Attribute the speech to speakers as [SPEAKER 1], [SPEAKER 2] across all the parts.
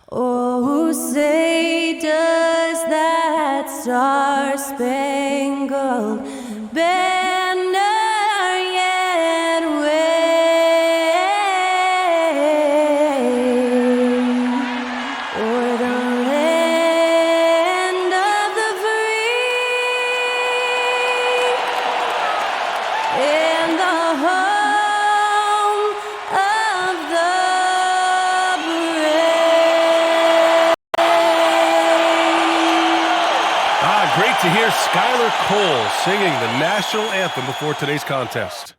[SPEAKER 1] Oh, say does that star-spangled banner yet wave o'er the land of the free and the home of the
[SPEAKER 2] Great to hear Skylar Cole singing the national anthem before today's contest.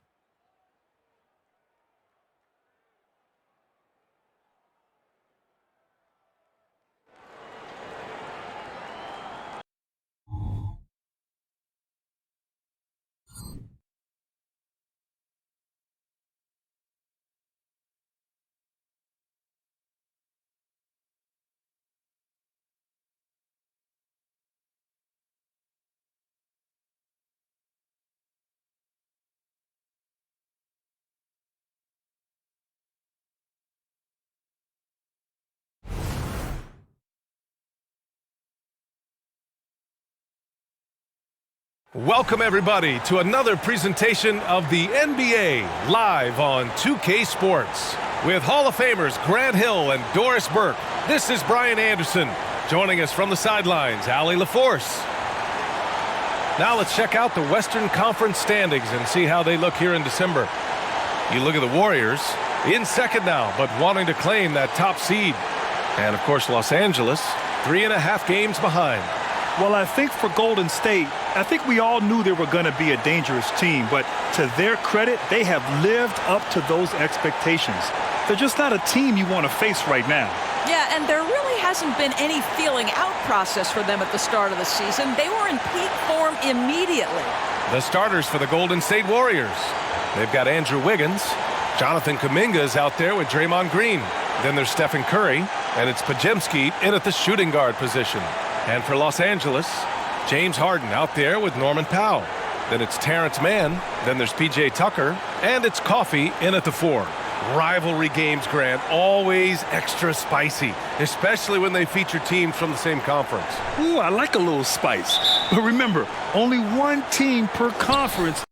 [SPEAKER 2] Welcome, everybody, to another presentation of the NBA live on 2K Sports. With Hall of Famers Grant Hill and Doris Burke, this is Brian Anderson. Joining us from the sidelines, Allie LaForce. Now let's check out the Western Conference standings and see how they look here in December. You look at the Warriors, in second now, but wanting to claim that top seed. And, of course, Los Angeles, 3.5 games behind.
[SPEAKER 3] Well, I think for Golden State, I think we all knew they were going to be a dangerous team, but to their credit, they have lived up to those expectations. They're just not a team you want to face right now.
[SPEAKER 4] Yeah, and there really hasn't been any feeling out process for them at the start of the season. They were in peak form immediately.
[SPEAKER 2] The starters for the Golden State Warriors. They've got Andrew Wiggins. Jonathan Kuminga is out there with Draymond Green. Then there's Stephen Curry, and it's Pajemski in at the shooting guard position. And for Los Angeles, James Harden out there with Norman Powell. Then it's Terrence Mann. Then there's P.J. Tucker. And it's Coffey in at the 4. Rivalry games, Grant, always extra spicy, especially when they feature teams from the same conference.
[SPEAKER 3] Ooh, I like a little spice. But remember, only one team per conference.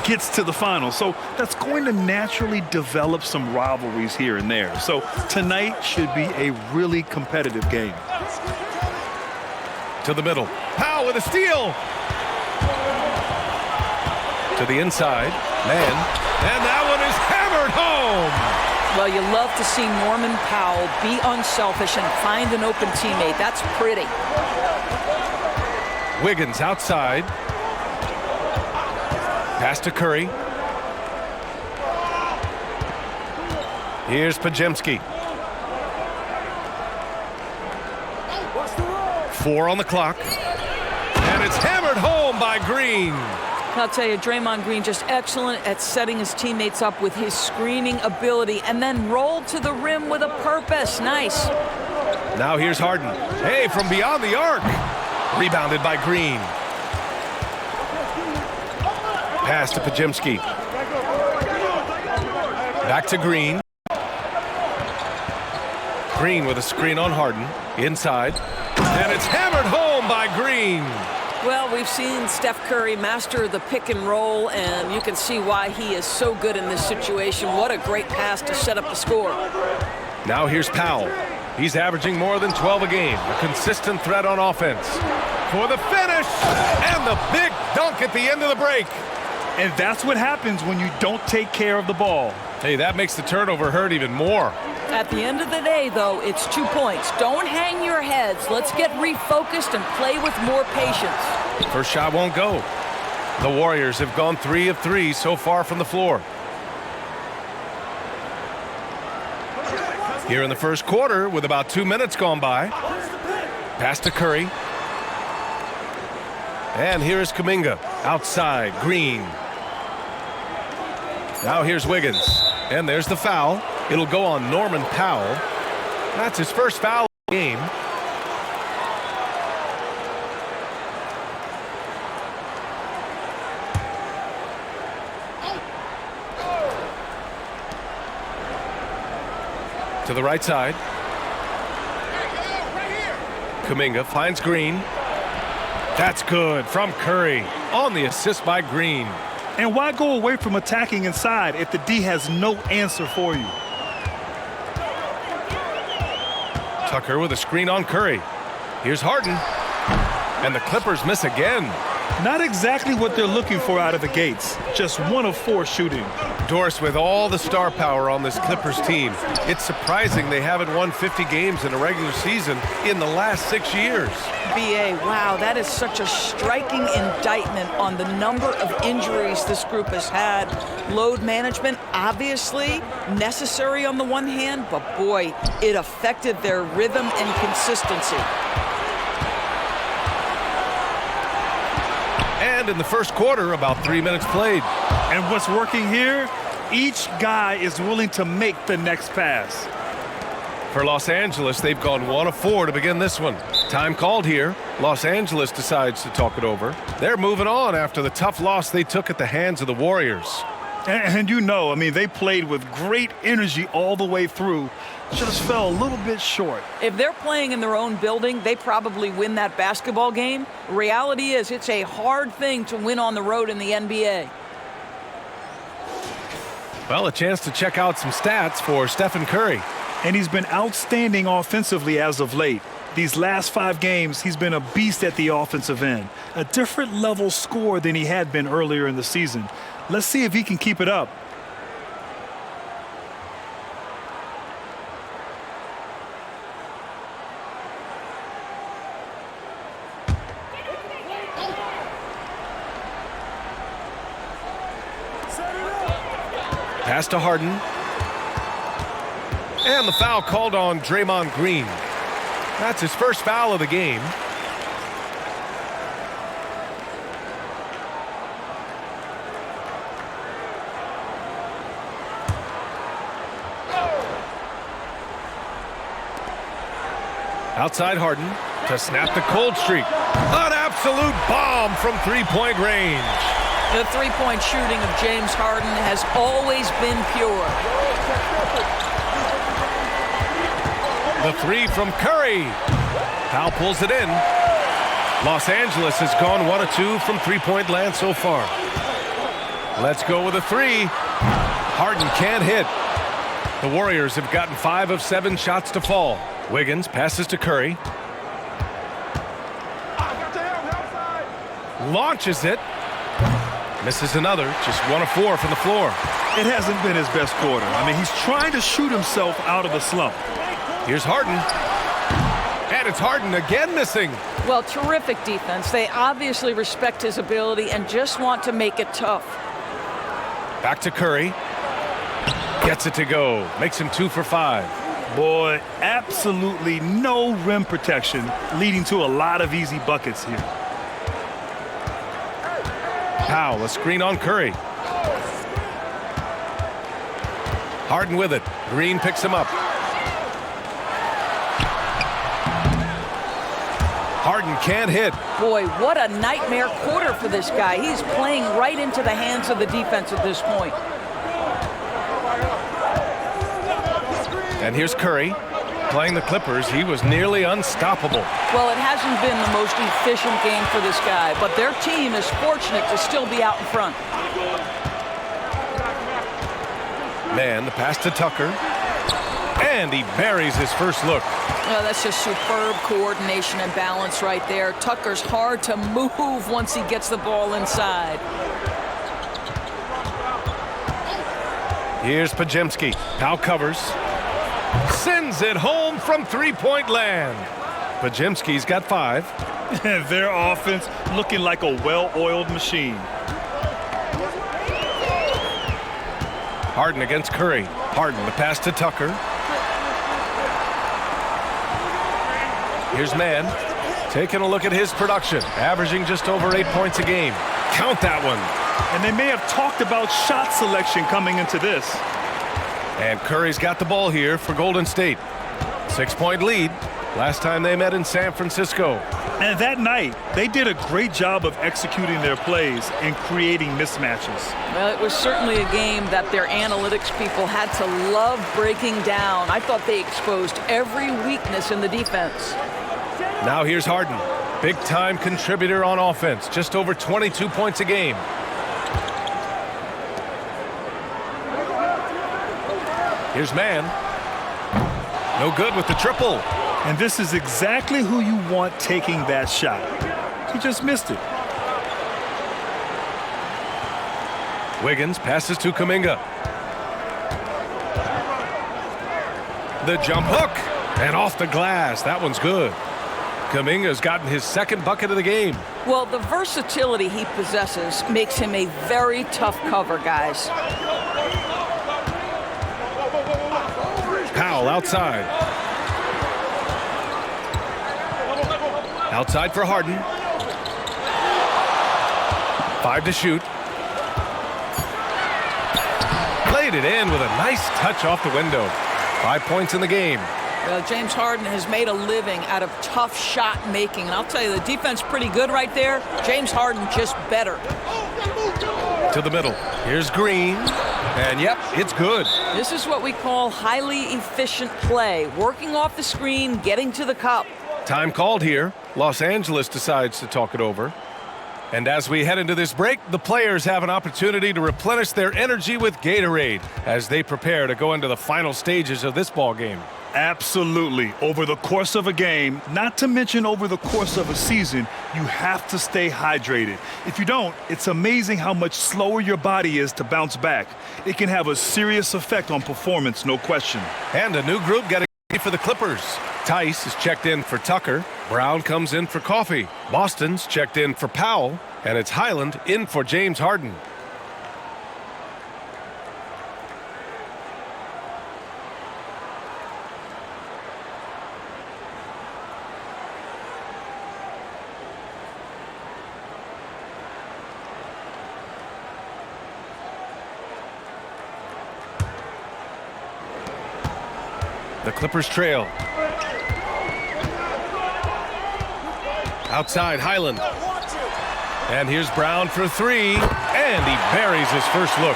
[SPEAKER 3] gets to the finals. So that's going to naturally develop some rivalries here and there. So tonight should be a really competitive game.
[SPEAKER 2] To the middle. Powell with a steal. To the inside. Man. And that one is hammered home.
[SPEAKER 4] Well, you love to see Norman Powell be unselfish and find an open teammate. That's pretty.
[SPEAKER 2] Wiggins outside. Pass to Curry. Here's Pajemski. 4 on the clock. And it's hammered home by Green.
[SPEAKER 4] I'll tell you, Draymond Green just excellent at setting his teammates up with his screening ability and then rolled to the rim with a purpose. Nice.
[SPEAKER 2] Now here's Harden. Hey, from beyond the arc. Rebounded by Green. Pass to Pajemski. Back to Green. Green with a screen on Harden. Inside. And it's hammered home by Green.
[SPEAKER 4] Well, we've seen Steph Curry master the pick and roll, and you can see why he is so good in this situation. What a great pass to set up the score.
[SPEAKER 2] Now here's Powell. He's averaging more than 12 a game. A consistent threat on offense. For the finish! And the big dunk at the end of the break.
[SPEAKER 3] And that's what happens when you don't take care of the ball.
[SPEAKER 2] Hey, that makes the turnover hurt even more.
[SPEAKER 4] At the end of the day, though, it's 2 points. Don't hang your heads. Let's get refocused and play with more patience.
[SPEAKER 2] First shot won't go. The Warriors have gone 3 of 3 so far from the floor. Here in the first quarter, with about 2 minutes gone by. Pass to Curry. And here is Kuminga. Outside, Green. Now here's Wiggins. And there's the foul. It'll go on Norman Powell. That's his first foul of the game. To the right side. Kuminga finds Green. That's good from Curry on the assist by Green.
[SPEAKER 3] And why go away from attacking inside if the D has no answer for you?
[SPEAKER 2] Tucker with a screen on Curry. Here's Harden. And the Clippers miss again.
[SPEAKER 3] Not exactly what they're looking for out of the gates. Just 1 of 4 shooting.
[SPEAKER 2] Doris, with all the star power on this Clippers team, it's surprising they haven't won 50 games in a regular season in the last 6 years.
[SPEAKER 4] BA, wow, that is such a striking indictment on the number of injuries this group has had. Load management, obviously necessary on the one hand, but boy, it affected their rhythm and consistency.
[SPEAKER 2] And in the first quarter, about 3 minutes played.
[SPEAKER 3] And what's working here? Each guy is willing to make the next pass.
[SPEAKER 2] For Los Angeles, they've gone 1 of 4 to begin this one. Time called here. Los Angeles decides to talk it over. They're moving on after the tough loss they took at the hands of the Warriors.
[SPEAKER 3] And you know, I mean, they played with great energy all the way through. Just fell a little bit short.
[SPEAKER 4] If they're playing in their own building, they probably win that basketball game. Reality is, it's a hard thing to win on the road in the NBA.
[SPEAKER 2] Well, a chance to check out some stats for Stephen Curry.
[SPEAKER 3] And he's been outstanding offensively as of late. These last 5 games, he's been a beast at the offensive end. A different level score than he had been earlier in the season. Let's see if he can keep it up.
[SPEAKER 2] Pass to Harden. And the foul called on Draymond Green. That's his first foul of the game. Outside Harden to snap the cold streak. An absolute bomb from three-point range.
[SPEAKER 4] The three-point shooting of James Harden has always been pure.
[SPEAKER 2] The three from Curry. Powell pulls it in. Los Angeles has gone 1 of 2 from three-point land so far. Let's go with a three. Harden can't hit. The Warriors have gotten 5 of 7 shots to fall. Wiggins passes to Curry. Launches it. Misses another. Just 1 of 4 from the floor.
[SPEAKER 3] It hasn't been his best quarter. I mean, he's trying to shoot himself out of the slump.
[SPEAKER 2] Here's Harden. And it's Harden again missing.
[SPEAKER 4] Well, terrific defense. They obviously respect his ability and just want to make it tough.
[SPEAKER 2] Back to Curry. Gets it to go. Makes him 2 for 5.
[SPEAKER 3] Boy, absolutely no rim protection, leading to a lot of easy buckets here.
[SPEAKER 2] Powell, a screen on Curry. Harden with it. Green picks him up. Harden can't hit.
[SPEAKER 4] Boy, what a nightmare quarter for this guy. He's playing right into the hands of the defense at this point.
[SPEAKER 2] And here's Curry. Playing the Clippers, he was nearly unstoppable.
[SPEAKER 4] Well, it hasn't been the most efficient game for this guy, but their team is fortunate to still be out in front.
[SPEAKER 2] Man, the pass to Tucker. And he buries his first look.
[SPEAKER 4] Well, that's just superb coordination and balance right there. Tucker's hard to move once he gets the ball inside.
[SPEAKER 2] Here's Podziemski. Powell covers. Sends it home from three-point land. Podziemski's got 5.
[SPEAKER 3] Their offense looking like a well-oiled machine.
[SPEAKER 2] Harden against Curry. Harden, the pass to Tucker. Here's Mann. Taking a look at his production. Averaging just over 8 points a game. Count that one.
[SPEAKER 3] And they may have talked about shot selection coming into this.
[SPEAKER 2] And Curry's got the ball here for Golden State. 6-point lead. Last time they met in San Francisco.
[SPEAKER 3] And that night, they did a great job of executing their plays and creating mismatches.
[SPEAKER 4] Well, it was certainly a game that their analytics people had to love breaking down. I thought they exposed every weakness in the defense.
[SPEAKER 2] Now here's Harden. Big-time contributor on offense. Just over 22 points a game. Here's Mann. No good with the triple.
[SPEAKER 3] And this is exactly who you want taking that shot. He just missed it.
[SPEAKER 2] Wiggins passes to Kuminga. The jump hook. And off the glass. That one's good. Kuminga's gotten his second bucket of the game.
[SPEAKER 4] Well, the versatility he possesses makes him a very tough cover, guys.
[SPEAKER 2] Powell outside. Outside for Harden. 5 to shoot. Played it in with a nice touch off the window. 5 points in the game.
[SPEAKER 4] James Harden has made a living out of tough shot making. And I'll tell you, the defense pretty good right there. James Harden just better.
[SPEAKER 2] To the middle. Here's Green. And yep, it's good.
[SPEAKER 4] This is what we call highly efficient play. Working off the screen, getting to the cup.
[SPEAKER 2] Time called here. Los Angeles decides to talk it over. And as we head into this break, the players have an opportunity to replenish their energy with Gatorade as they prepare to go into the final stages of this ball game.
[SPEAKER 3] Absolutely. Over the course of a game, not to mention over the course of a season, you have to stay hydrated. If you don't, it's amazing how much slower your body is to bounce back. It can have a serious effect on performance, no question.
[SPEAKER 2] And a new group getting ready for the Clippers. Tice is checked in for Tucker. Brown comes in for Coffey. Boston's checked in for Powell. And it's Highland in for James Harden. The Clippers trail. Outside, Highland. And here's Brown for 3. And he buries his first look.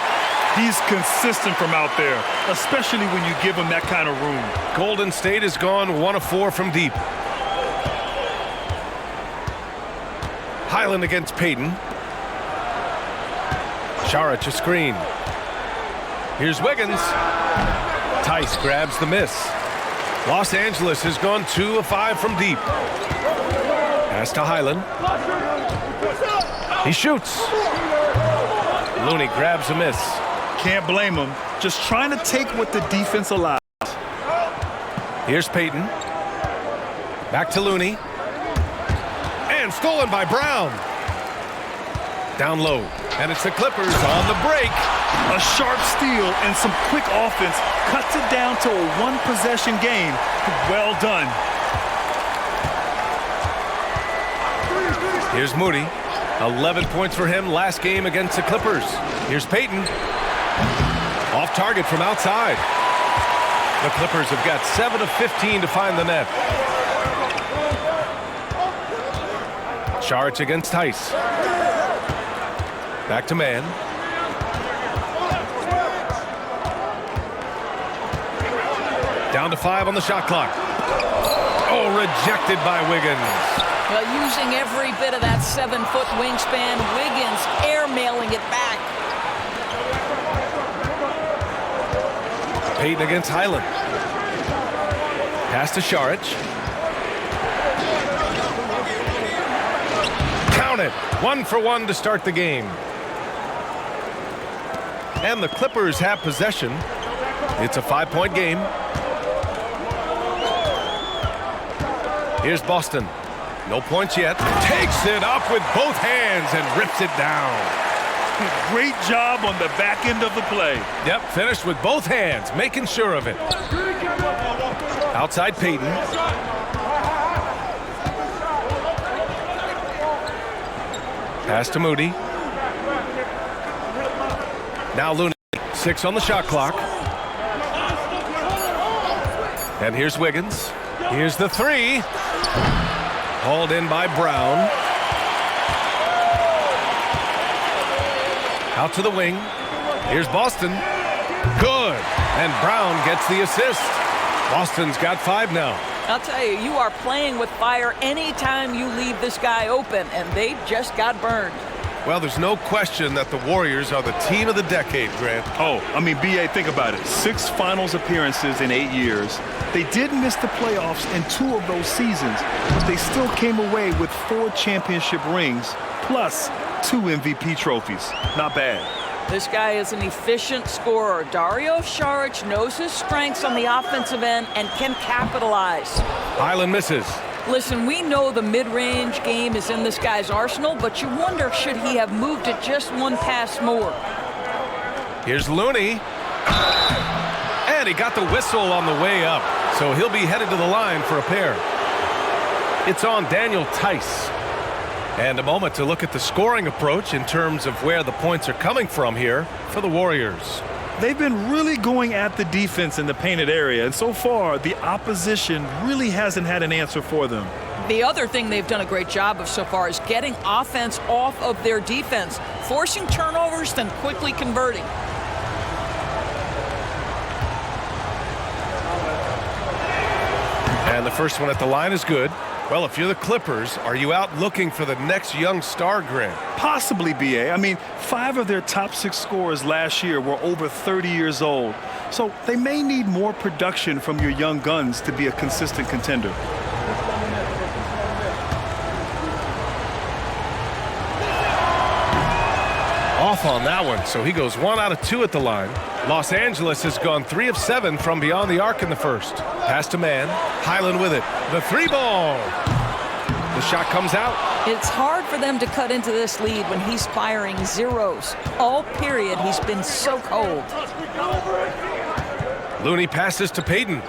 [SPEAKER 3] He's consistent from out there, especially when you give him that kind of room.
[SPEAKER 2] Golden State has gone 1 of 4 from deep. Highland against Payton. Saric a screen. Here's Wiggins. Tice grabs the miss. Los Angeles has gone 2 of 5 from deep. Pass to Highland. He shoots. Looney grabs a miss.
[SPEAKER 3] Can't blame him. Just trying to take what the defense allows.
[SPEAKER 2] Here's Payton. Back to Looney. And stolen by Brown. Down low. And it's the Clippers on the break.
[SPEAKER 3] A sharp steal and some quick offense cuts it down to a one-possession game. Well done.
[SPEAKER 2] Here's Moody. 11 points for him last game against the Clippers. Here's Payton. Off target from outside. The Clippers have got 7 of 15 to find the net. Saric against Tice. Back to man. Down to 5 on the shot clock. Oh, rejected by Wiggins.
[SPEAKER 4] Well, using every bit of that 7-foot wingspan, Wiggins airmailing it back.
[SPEAKER 2] Payton against Highland. Pass to Saric. Count it. 1 for 1 to start the game. And the Clippers have possession. It's a 5-point game. Here's Boston. No points yet. Takes it up with both hands and rips it down.
[SPEAKER 3] Great job on the back end of the play.
[SPEAKER 2] Yep, finished with both hands, making sure of it. Outside Payton. Pass to Moody. Now Looney. 6 on the shot clock. And here's Wiggins. Here's the 3. Hauled in by Brown. Out to the wing. Here's Boston. Good. And Brown gets the assist. Boston's got 5 now.
[SPEAKER 4] I'll tell you, you are playing with fire anytime you leave this guy open, and they just got burned.
[SPEAKER 2] Well, there's no question that the Warriors are the team of the decade, Grant.
[SPEAKER 3] Oh, I mean, B.A., think about it. 6 finals appearances in 8 years. They did miss the playoffs in 2 of those seasons, but they still came away with 4 championship rings, plus 2 MVP trophies. Not bad.
[SPEAKER 4] This guy is an efficient scorer. Dario Saric knows his strengths on the offensive end and can capitalize.
[SPEAKER 2] Highland misses.
[SPEAKER 4] Listen, we know the mid-range game is in this guy's arsenal, but you wonder, should he have moved it just 1 pass more?
[SPEAKER 2] Here's Looney. And he got the whistle on the way up, so he'll be headed to the line for a pair. It's on Daniel Tice. And a moment to look at the scoring approach in terms of where the points are coming from here for the Warriors.
[SPEAKER 3] They've been really going at the defense in the painted area, and so far the opposition really hasn't had an answer for them.
[SPEAKER 4] The other thing they've done a great job of so far is getting offense off of their defense, forcing turnovers, then quickly converting.
[SPEAKER 2] And the first one at the line is good. Well, if you're the Clippers, are you out looking for the next young star, Grant?
[SPEAKER 3] Possibly, B.A. I mean, 5 of their top 6 scorers last year were over 30 years old. So they may need more production from your young guns to be a consistent contender.
[SPEAKER 2] Off on that one, so he goes 1 out of 2 at the line. Los Angeles has gone 3 of 7 from beyond the arc in the first. Pass to man. Highland with it. The 3-ball. The shot comes out.
[SPEAKER 4] It's hard for them to cut into this lead when he's firing zeros. All period, he's been so cold.
[SPEAKER 2] Looney passes to Payton.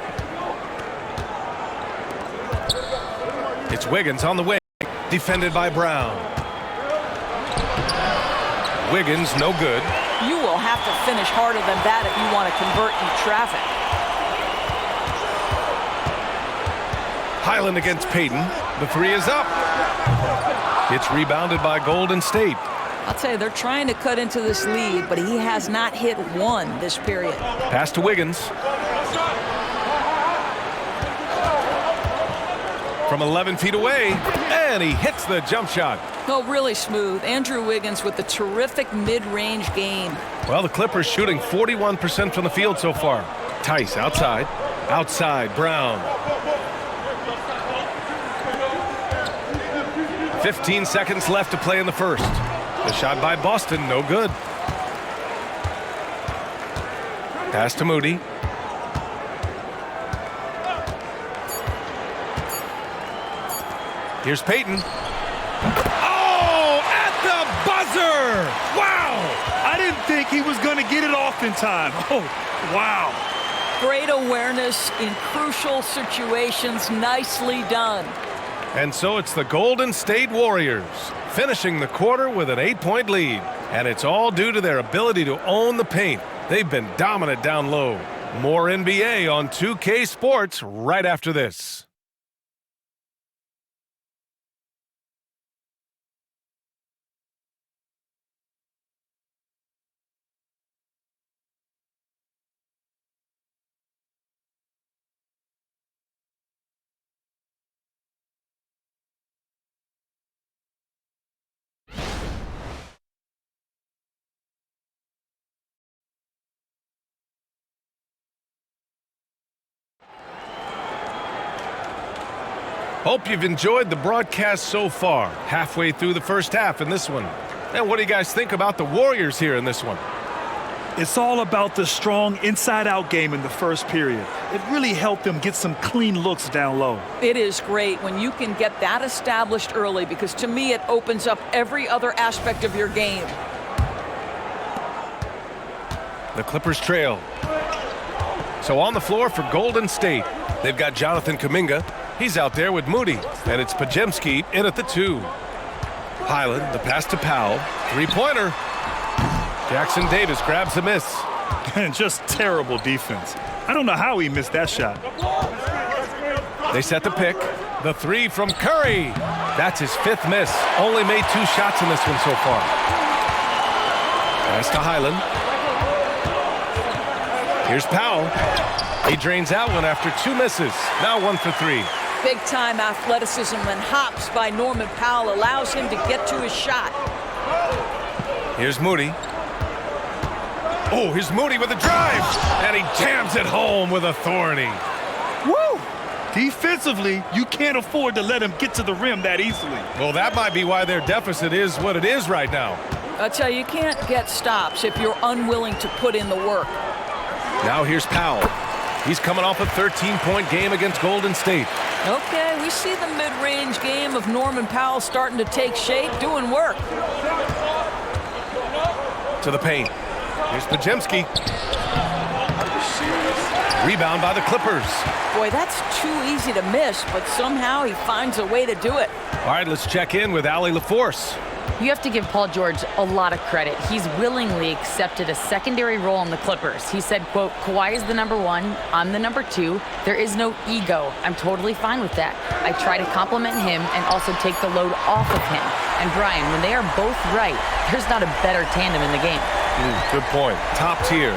[SPEAKER 2] It's Wiggins on the wing. Defended by Brown. Wiggins, no good.
[SPEAKER 4] You will have to finish harder than that if you want to convert in traffic.
[SPEAKER 2] Highland against Payton. The 3 is up. It's rebounded by Golden State.
[SPEAKER 4] I'll tell you, they're trying to cut into this lead, but he has not hit 1 this period.
[SPEAKER 2] Pass to Wiggins. from 11 feet away, and he hits the jump shot.
[SPEAKER 4] Oh, really smooth. Andrew Wiggins with a terrific mid-range game.
[SPEAKER 2] Well, the Clippers shooting 41% from the field so far. Tice outside. Outside, Brown. 15 seconds left to play in the first. The shot by Boston, no good. Pass to Moody. Here's Payton. Oh, at the buzzer! Wow!
[SPEAKER 3] I didn't think he was going to get it off in time. Oh, wow.
[SPEAKER 4] Great awareness in crucial situations. Nicely done.
[SPEAKER 2] And so it's the Golden State Warriors finishing the quarter with an 8-point lead. And it's all due to their ability to own the paint. They've been dominant down low. More NBA on 2K Sports right after this. Hope you've enjoyed the broadcast so far. Halfway through the first half in this one. And what do you guys think about the Warriors here in this one?
[SPEAKER 3] It's all about the strong inside-out game in the first period. It really helped them get some clean looks down low.
[SPEAKER 4] It is great when you can get that established early, because to me it opens up every other aspect of your game.
[SPEAKER 2] The Clippers trail. So on the floor for Golden State, they've got Jonathan Kuminga. He's out there with Moody, and it's Podziemski in at the 2. Highland, the pass to Powell. Three-pointer. Jackson Davis grabs a miss.
[SPEAKER 3] And just terrible defense. I don't know how he missed that shot.
[SPEAKER 2] They set the pick. The 3 from Curry. That's his 5th miss. Only made 2 shots in this one so far. Pass to Highland. Here's Powell. He drains out one after 2 misses. Now 1 for 3.
[SPEAKER 4] Big-time athleticism and hops by Norman Powell allows him to get to his shot.
[SPEAKER 2] Here's Moody. Oh, here's Moody with a drive. And he jams it home with authority.
[SPEAKER 3] Woo! Defensively, you can't afford to let him get to the rim that easily.
[SPEAKER 2] Well, that might be why their deficit is what it is right now.
[SPEAKER 4] I tell you, you can't get stops if you're unwilling to put in the work.
[SPEAKER 2] Now here's Powell. He's coming off a 13-point game against Golden State.
[SPEAKER 4] Okay, we see the mid-range game of Norman Powell starting to take shape, doing work.
[SPEAKER 2] To the paint. Here's Podziemski. Rebound by the Clippers.
[SPEAKER 4] Boy, that's too easy to miss, but somehow he finds a way to do it.
[SPEAKER 2] All right, let's check in with Allie LaForce.
[SPEAKER 5] You have to give Paul George a lot of credit. He's willingly accepted a secondary role on the Clippers. He said, quote, Kawhi is the number 1, I'm the number 2. There is no ego. I'm totally fine with that. I try to compliment him and also take the load off of him. And Brian, when they are both right, there's not a better tandem in the game.
[SPEAKER 2] Good point. Top tier.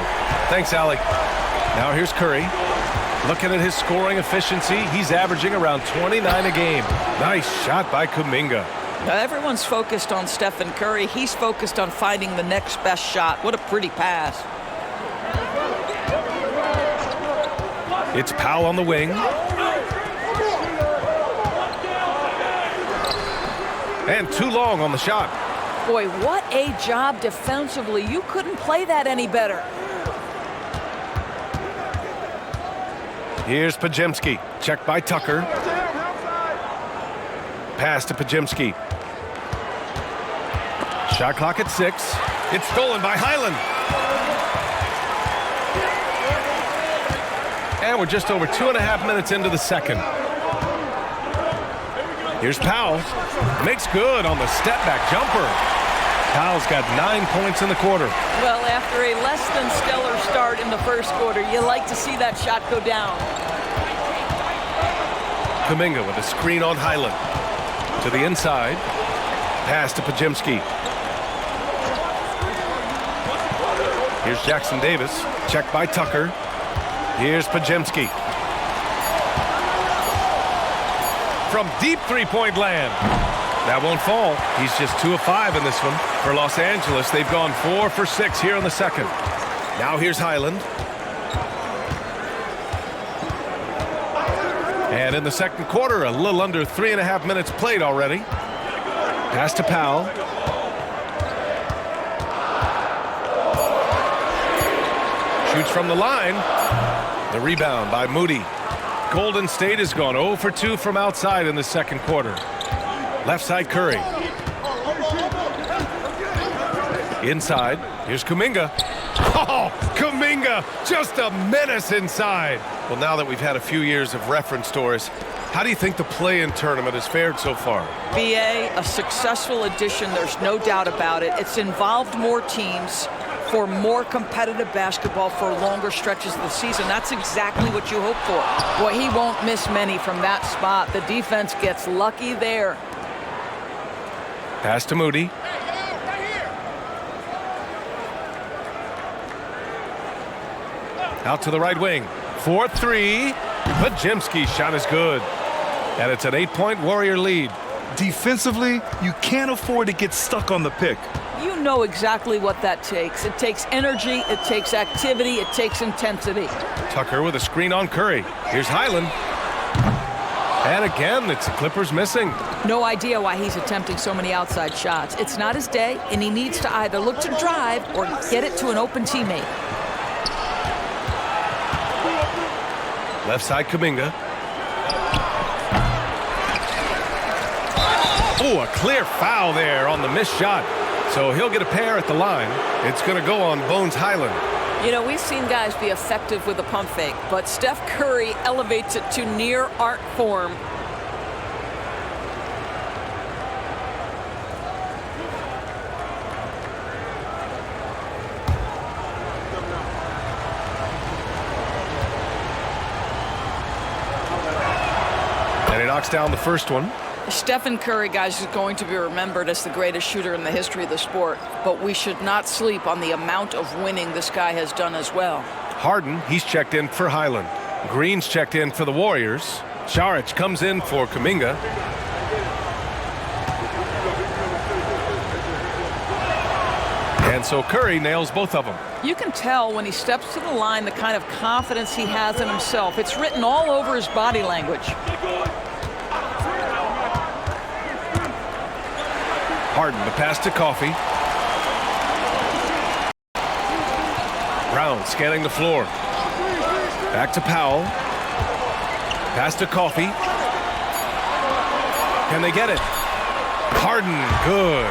[SPEAKER 2] Thanks, Allie. Now here's Curry. Looking at his scoring efficiency, he's averaging around 29 a game. Nice shot by Kuminga.
[SPEAKER 4] Everyone's focused on Stephen Curry. He's focused on finding the next best shot. What a pretty pass.
[SPEAKER 2] It's Powell on the wing. And too long on the shot.
[SPEAKER 4] Boy, what a job defensively. You couldn't play that any better.
[SPEAKER 2] Here's Podziemski. Checked by Tucker. Pass to Podziemski. Shot clock at 6. It's stolen by Highland. And we're just over 2.5 minutes into the second. Here's Powell. Makes good on the step-back jumper. Powell's got 9 points in the quarter.
[SPEAKER 4] Well, after a less than stellar start in the first quarter, you like to see that shot go down.
[SPEAKER 2] Kuminga with a screen on Highland. To the inside. Pass to Podziemski. Here's Jackson Davis. Checked by Tucker. Here's Podziemski. from deep three-point land. That won't fall. He's just 2 of 5 in this one. For Los Angeles, they've gone 4 for 6 here in the second. Now here's Highland. And in the second quarter, a little under 3.5 minutes played already. Pass to Powell. Shoots from the line. The rebound by Moody. Golden State has gone 0 for 2 from outside in the second quarter. Left side Curry. Inside. Here's Kuminga. Oh, Kuminga, just a menace inside. Well, now that we've had a few years of reference, Doris, how do you think the play-in tournament has fared so far?
[SPEAKER 4] BA, a successful addition, there's no doubt about it. It's involved more teams for more competitive basketball for longer stretches of the season. That's exactly what you hope for. Boy, he won't miss many from that spot. The defense gets lucky there.
[SPEAKER 2] Pass to Moody. Out to the right wing. 4-3. Podziemski's shot is good. And it's an 8-point Warrior lead.
[SPEAKER 3] Defensively, you can't afford to get stuck on the pick.
[SPEAKER 4] You know exactly what that takes. It takes energy, it takes activity, it takes intensity.
[SPEAKER 2] Tucker with a screen on Curry. Here's Highland. And again, it's the Clippers missing.
[SPEAKER 4] No idea why he's attempting so many outside shots. It's not his day, and he needs to either look to drive or get it to an open teammate.
[SPEAKER 2] Left side Kuminga. Oh, a clear foul there on the missed shot. So he'll get a pair at the line. It's going to go on Bones Highland.
[SPEAKER 4] You know, we've seen guys be effective with a pump fake, but Steph Curry elevates it to near art form.
[SPEAKER 2] And he knocks down the first one.
[SPEAKER 4] Stephen Curry, guys, is going to be remembered as the greatest shooter in the history of the sport, but we should not sleep on the amount of winning this guy has done as well.
[SPEAKER 2] Harden, he's checked in for Highland. Green's checked in for the Warriors. Saric comes in for Kuminga. And so Curry nails both of them.
[SPEAKER 4] You can tell when he steps to the line the kind of confidence he has in himself. It's written all over his body language.
[SPEAKER 2] Harden, the pass to Coffey. Brown scanning the floor. Back to Powell. Pass to Coffey. Can they get it? Harden, good.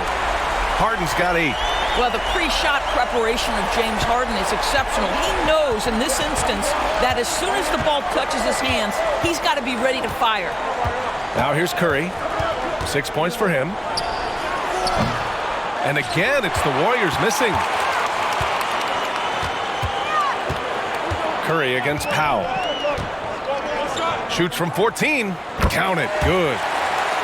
[SPEAKER 2] Harden's got 8.
[SPEAKER 4] Well, the pre-shot preparation of James Harden is exceptional. He knows in this instance that as soon as the ball touches his hands, he's got to be ready to fire.
[SPEAKER 2] Now here's Curry. 6 points for him. And again, it's the Warriors missing. Curry against Powell. Shoots from 14. Count it. Good.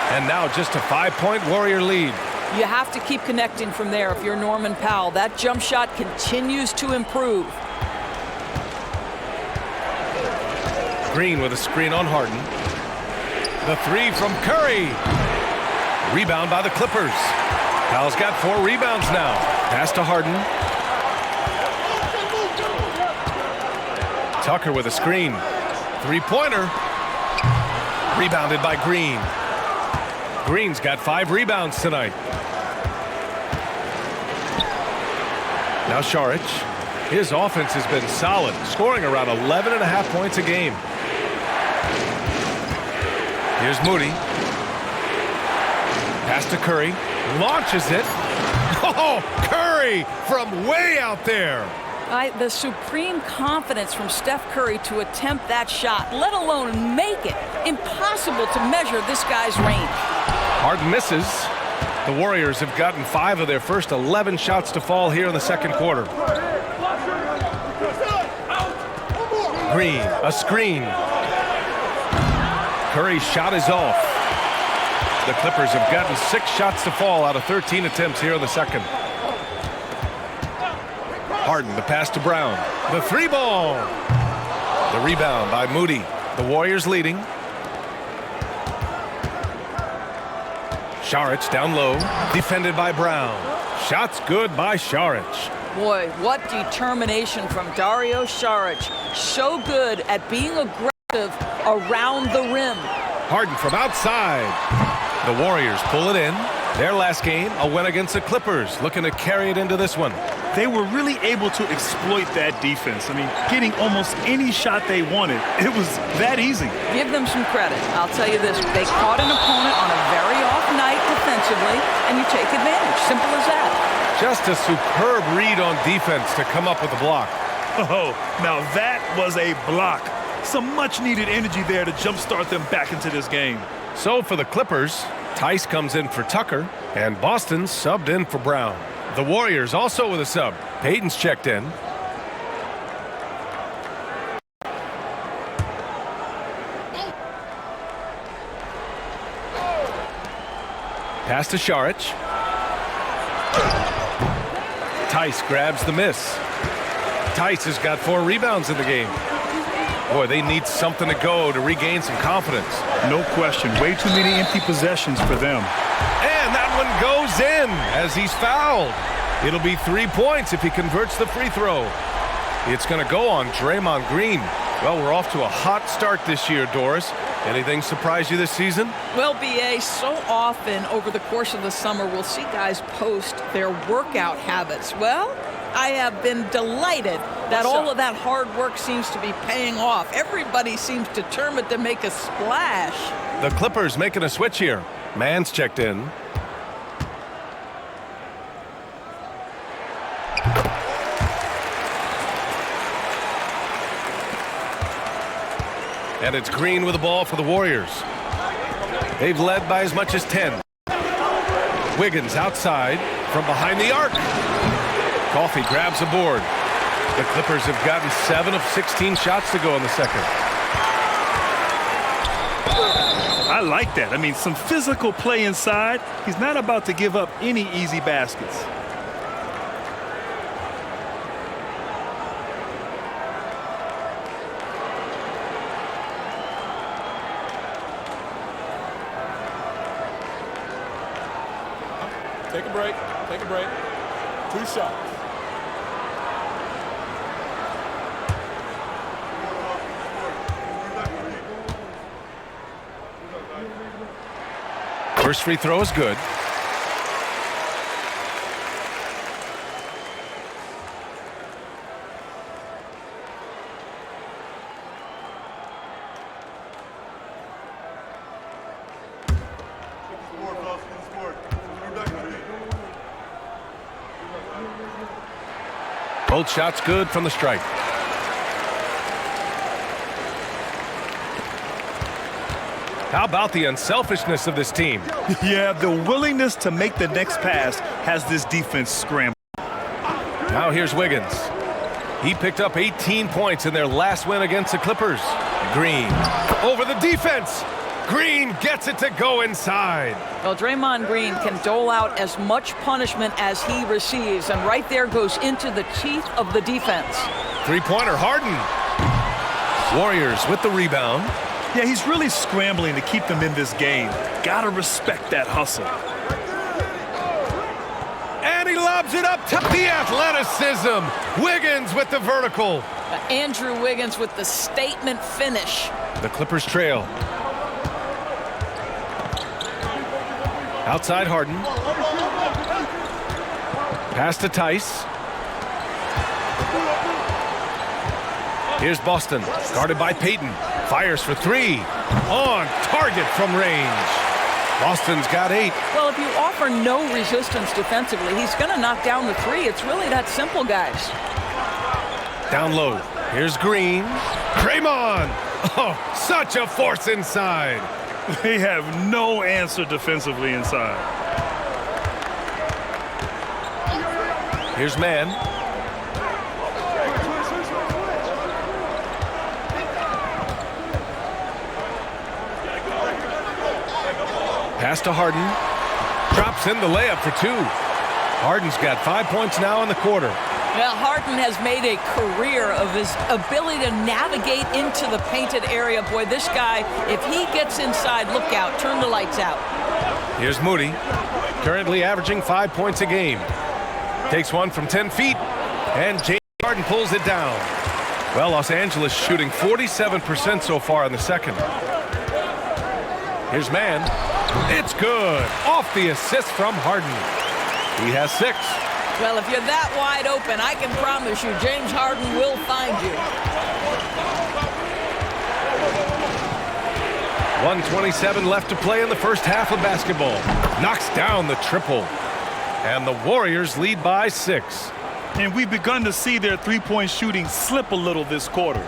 [SPEAKER 2] And now just a 5-point Warrior lead.
[SPEAKER 4] You have to keep connecting from there if you're Norman Powell. That jump shot continues to improve.
[SPEAKER 2] Green with a screen on Harden. The 3 from Curry. Rebound by the Clippers. Powell's got 4 rebounds now. Pass to Harden. Tucker with a screen. 3-pointer. Rebounded by Green. Green's got 5 rebounds tonight. Now Saric. His offense has been solid, scoring around 11.5 points a game. Here's Moody. Pass to Curry. Launches it. Oh, Curry from way out there.
[SPEAKER 4] The supreme confidence from Steph Curry to attempt that shot, let alone make it. Impossible to measure this guy's range.
[SPEAKER 2] Harden misses. The Warriors have gotten 5 of their first 11 shots to fall here in the second quarter. Green, a screen. Curry's shot is off. The Clippers have gotten 6 shots to fall out of 13 attempts here in the second. Harden, the pass to Brown. The 3-ball. The rebound by Moody. The Warriors leading. Saric down low, defended by Brown. Shots good by Saric.
[SPEAKER 4] Boy, what determination from Dario Saric. So good at being aggressive around the rim.
[SPEAKER 2] Harden from outside. The Warriors pull it in. Their last game, a win against the Clippers, looking to carry it into this one.
[SPEAKER 3] They were really able to exploit that defense. I mean, getting almost any shot they wanted. It was that easy.
[SPEAKER 4] Give them some credit. I'll tell you this. They caught an opponent on a very off night defensively, and you take advantage. Simple as that.
[SPEAKER 2] Just a superb read on defense to come up with the block.
[SPEAKER 3] Oh, now that was a block. Some much-needed energy there to jumpstart them back into this game.
[SPEAKER 2] So for the Clippers, Tice comes in for Tucker, and Boston subbed in for Brown. The Warriors also with a sub. Payton's checked in. Pass to Saric. Tice grabs the miss. Tice has got 4 rebounds in the game. Boy, they need something to go to regain some confidence.
[SPEAKER 3] No question. Way too many empty possessions for them.
[SPEAKER 2] And that one goes in as he's fouled. It'll be 3 points if he converts the free throw. It's going to go on Draymond Green. Well, we're off to a hot start this year, Doris. Anything surprise you this season?
[SPEAKER 4] Well, B.A., so often over the course of the summer, we'll see guys post their workout habits. Well, I have been delighted that all of that hard work seems to be paying off. Everybody seems determined to make a splash.
[SPEAKER 2] The Clippers making a switch here. Mann's checked in. And it's Green with the ball for the Warriors. They've led by as much as 10. Wiggins outside from behind the arc. Coffey grabs a board. The Clippers have gotten 7 of 16 shots to go in the second.
[SPEAKER 3] I like that. I mean, some physical play inside. He's not about to give up any easy baskets.
[SPEAKER 6] Take a break. Take a break. 2 shots.
[SPEAKER 2] First free throw is good. Both shots good from the strike. How about the unselfishness of this team?
[SPEAKER 3] Yeah, the willingness to make the next pass has this defense scrambled.
[SPEAKER 2] Now here's Wiggins. He picked up 18 points in their last win against the Clippers. Green over the defense. Green gets it to go inside.
[SPEAKER 4] Well, Draymond Green can dole out as much punishment as he receives, and right there goes into the teeth of the defense.
[SPEAKER 2] Three-pointer, Harden. Warriors with the rebound.
[SPEAKER 3] Yeah, he's really scrambling to keep them in this game. Gotta respect that hustle.
[SPEAKER 2] And he lobs it up top. The athleticism. Wiggins with the vertical.
[SPEAKER 4] Andrew Wiggins with the statement finish.
[SPEAKER 2] The Clippers trail. Outside Harden. Pass to Tice. Here's Boston, guarded by Payton. Fires for 3. On target from range. Boston's got 8.
[SPEAKER 4] Well, if you offer no resistance defensively, he's going to knock down the 3. It's really that simple, guys.
[SPEAKER 2] Down low. Here's Green. Draymond. Oh, such a force inside.
[SPEAKER 3] They have no answer defensively inside.
[SPEAKER 2] Here's Mann. Pass to Harden. Drops in the layup for 2. Harden's got 5 points now in the quarter.
[SPEAKER 4] Well, Harden has made a career of his ability to navigate into the painted area. Boy, this guy, if he gets inside, look out, turn the lights out.
[SPEAKER 2] Here's Moody, currently averaging 5 points a game. Takes one from 10 feet, and James Harden pulls it down. Well, Los Angeles shooting 47% so far in the second. Here's Mann. It's good. Off the assist from Harden. He has 6.
[SPEAKER 4] Well, if you're that wide open, I can promise you James Harden will find you.
[SPEAKER 2] 1:27 left to play in the first half of basketball. Knocks down the triple. And the Warriors lead by 6.
[SPEAKER 3] And we've begun to see their three-point shooting slip a little this quarter.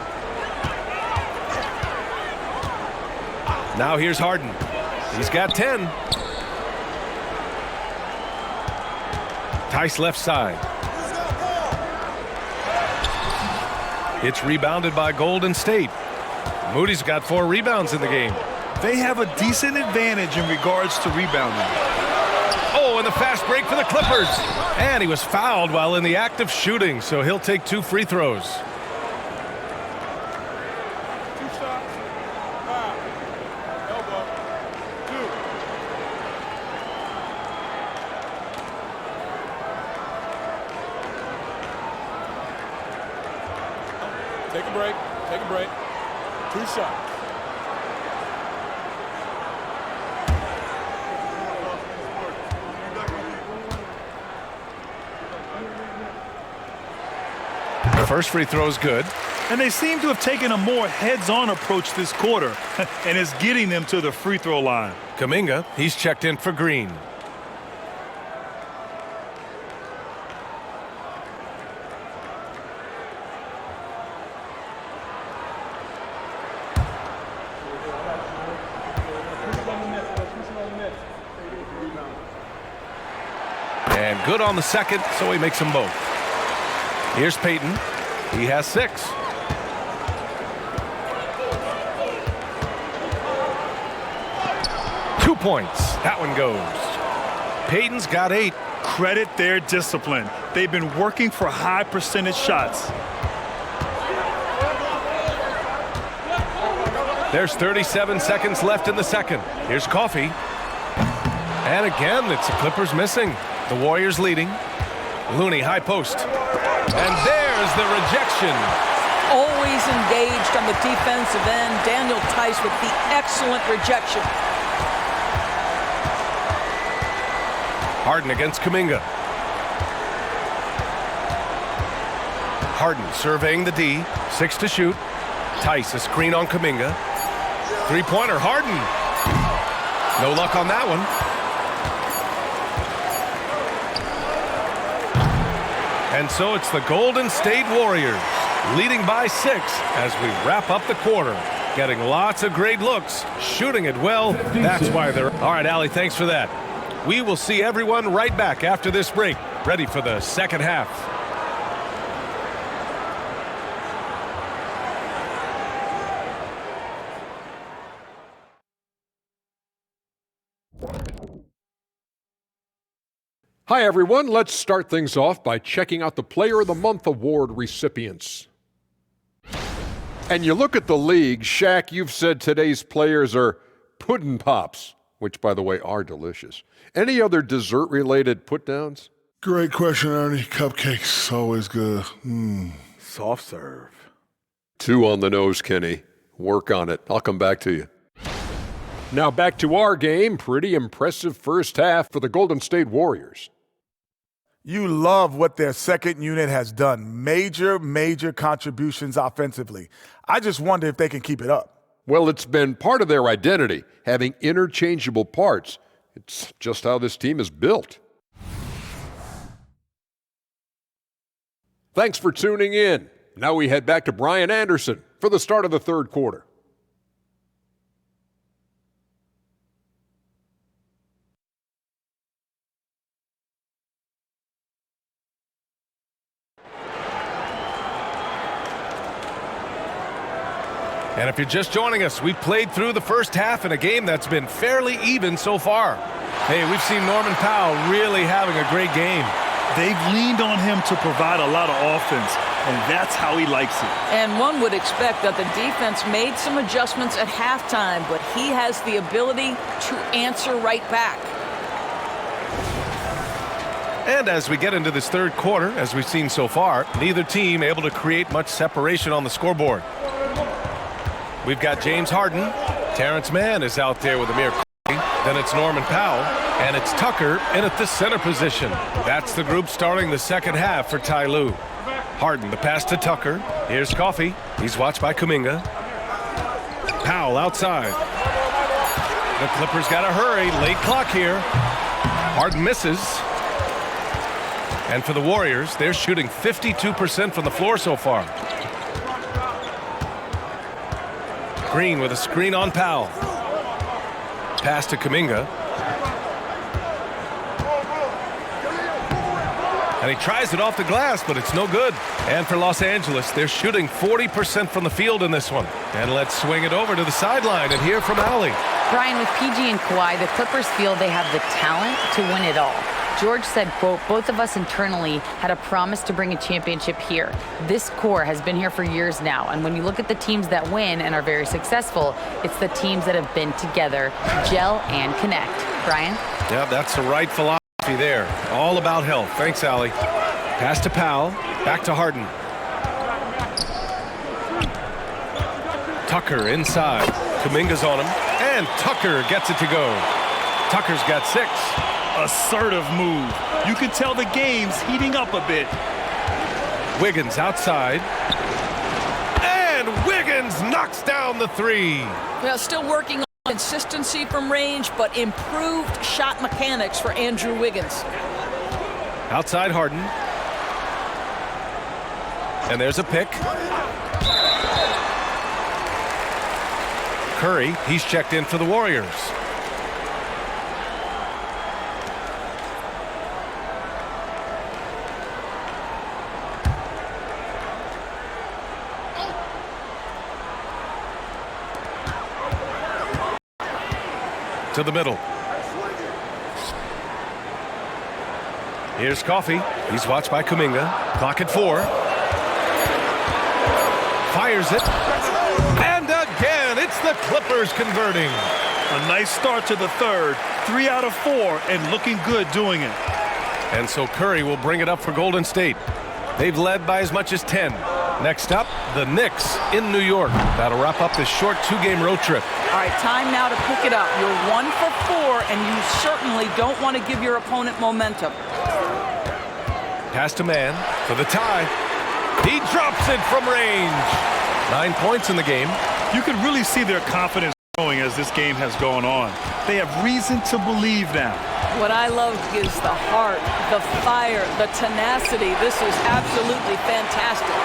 [SPEAKER 2] Now here's Harden. He's got 10. Tice left side. It's rebounded by Golden State. Moody's got 4 rebounds in the game.
[SPEAKER 3] They have a decent advantage in regards to rebounding.
[SPEAKER 2] Oh, and the fast break for the Clippers. And he was fouled while in the act of shooting, so he'll take 2 free throws.
[SPEAKER 6] 2 shots. 5. Elbow. 2. Take a break. Take a break. 2 shots.
[SPEAKER 2] The first free throw is good.
[SPEAKER 3] And they seem to have taken a more heads-on approach this quarter, and it's getting them to the free throw line.
[SPEAKER 2] Kuminga, he's checked in for Green. And good on the second, so he makes them both. Here's Payton. He has 6. Two points. That one goes. Payton's got 8.
[SPEAKER 3] Credit their discipline. They've been working for high percentage shots.
[SPEAKER 2] There's 37 seconds left in the second. Here's Coffey. And again, it's the Clippers missing. The Warriors leading. Looney, high post. And there's the rejection.
[SPEAKER 4] Always engaged on the defensive end. Daniel Tice with the excellent rejection.
[SPEAKER 2] Harden against Kuminga. Harden surveying the D. 6 to shoot. Tice a screen on Kuminga. Three-pointer, Harden. No luck on that one. And so it's the Golden State Warriors leading by 6 as we wrap up the quarter. Getting lots of great looks, shooting it well. That's why they're... All right, Allie, thanks for that. We will see everyone right back after this break, ready for the second half.
[SPEAKER 7] Hi, everyone. Let's start things off by checking out the Player of the Month award recipients. And you look at the league, Shaq, you've said today's players are puddin' pops, which, by the way, are delicious. Any other dessert-related put-downs?
[SPEAKER 8] Great question, Ernie. Cupcakes, always good.
[SPEAKER 6] Soft serve.
[SPEAKER 7] 2 on the nose, Kenny. Work on it. I'll come back to you. Now back to our game. Pretty impressive first half for the Golden State Warriors.
[SPEAKER 9] You love what their second unit has done. Major contributions offensively. I just wonder if they can keep it up.
[SPEAKER 7] Well, it's been part of their identity, having interchangeable parts. It's just how this team is built. Thanks for tuning in. Now we head back to Brian Anderson for the start of the third quarter.
[SPEAKER 2] And if you're just joining us, we played through the first half in a game that's been fairly even so far. Hey, we've seen Norman Powell really having a great game.
[SPEAKER 3] They've leaned on him to provide a lot of offense, and that's how he likes it.
[SPEAKER 4] And one would expect that the defense made some adjustments at halftime, but he has the ability to answer right back.
[SPEAKER 2] And as we get into this third quarter, as we've seen so far, neither team able to create much separation on the scoreboard. We've got James Harden. Terrence Mann is out there with Amir. Then it's Norman Powell. And it's Tucker in at the center position. That's the group starting the second half for Ty Lue. Harden, the pass to Tucker. Here's Coffey. He's watched by Kuminga. Powell outside. The Clippers got to hurry. Late clock here. Harden misses. And for the Warriors, they're shooting 52% from the floor so far. Green with a screen on Powell. Pass to Kuminga. And he tries it off the glass, but it's no good. And for Los Angeles, they're shooting 40% from the field in this one. And let's swing it over to the sideline and hear from Allie.
[SPEAKER 5] Brian, with PG and Kawhi, the Clippers feel they have the talent to win it all. George said, quote, both of us internally had a promise to bring a championship here. This core has been here for years now. And when you look at the teams that win and are very successful, it's the teams that have been together, gel and connect. Brian?
[SPEAKER 2] Yeah, that's the right philosophy there. All about health. Thanks, Allie. Pass to Powell. Back to Harden. Tucker inside. Kuminga's on him. And Tucker gets it to go. Tucker's got 6.
[SPEAKER 3] Assertive move. You can tell the game's heating up a bit.
[SPEAKER 2] Wiggins outside. And Wiggins knocks down the 3.
[SPEAKER 4] Well, still working on consistency from range, but improved shot mechanics for Andrew Wiggins.
[SPEAKER 2] Outside Harden. And there's a pick. Curry, he's checked in for the Warriors. To the middle. Here's Coffey. He's watched by Kuminga. Clock at 4. Fires it. And again, it's the Clippers converting.
[SPEAKER 3] A nice start to the third. 3 out of 4 and looking good doing it.
[SPEAKER 2] And so Curry will bring it up for Golden State. They've led by as much as 10. Next up, the Knicks in New York. That'll wrap up this short 2-game road trip.
[SPEAKER 4] All right, time now to pick it up. You're 1 for 4, and you certainly don't want to give your opponent momentum.
[SPEAKER 2] Pass to Mann for the tie. He drops it from range. 9 points in the game.
[SPEAKER 3] You can really see their confidence growing as this game has gone on. They have reason to believe now.
[SPEAKER 4] What I love is the heart, the fire, the tenacity. This is absolutely fantastic.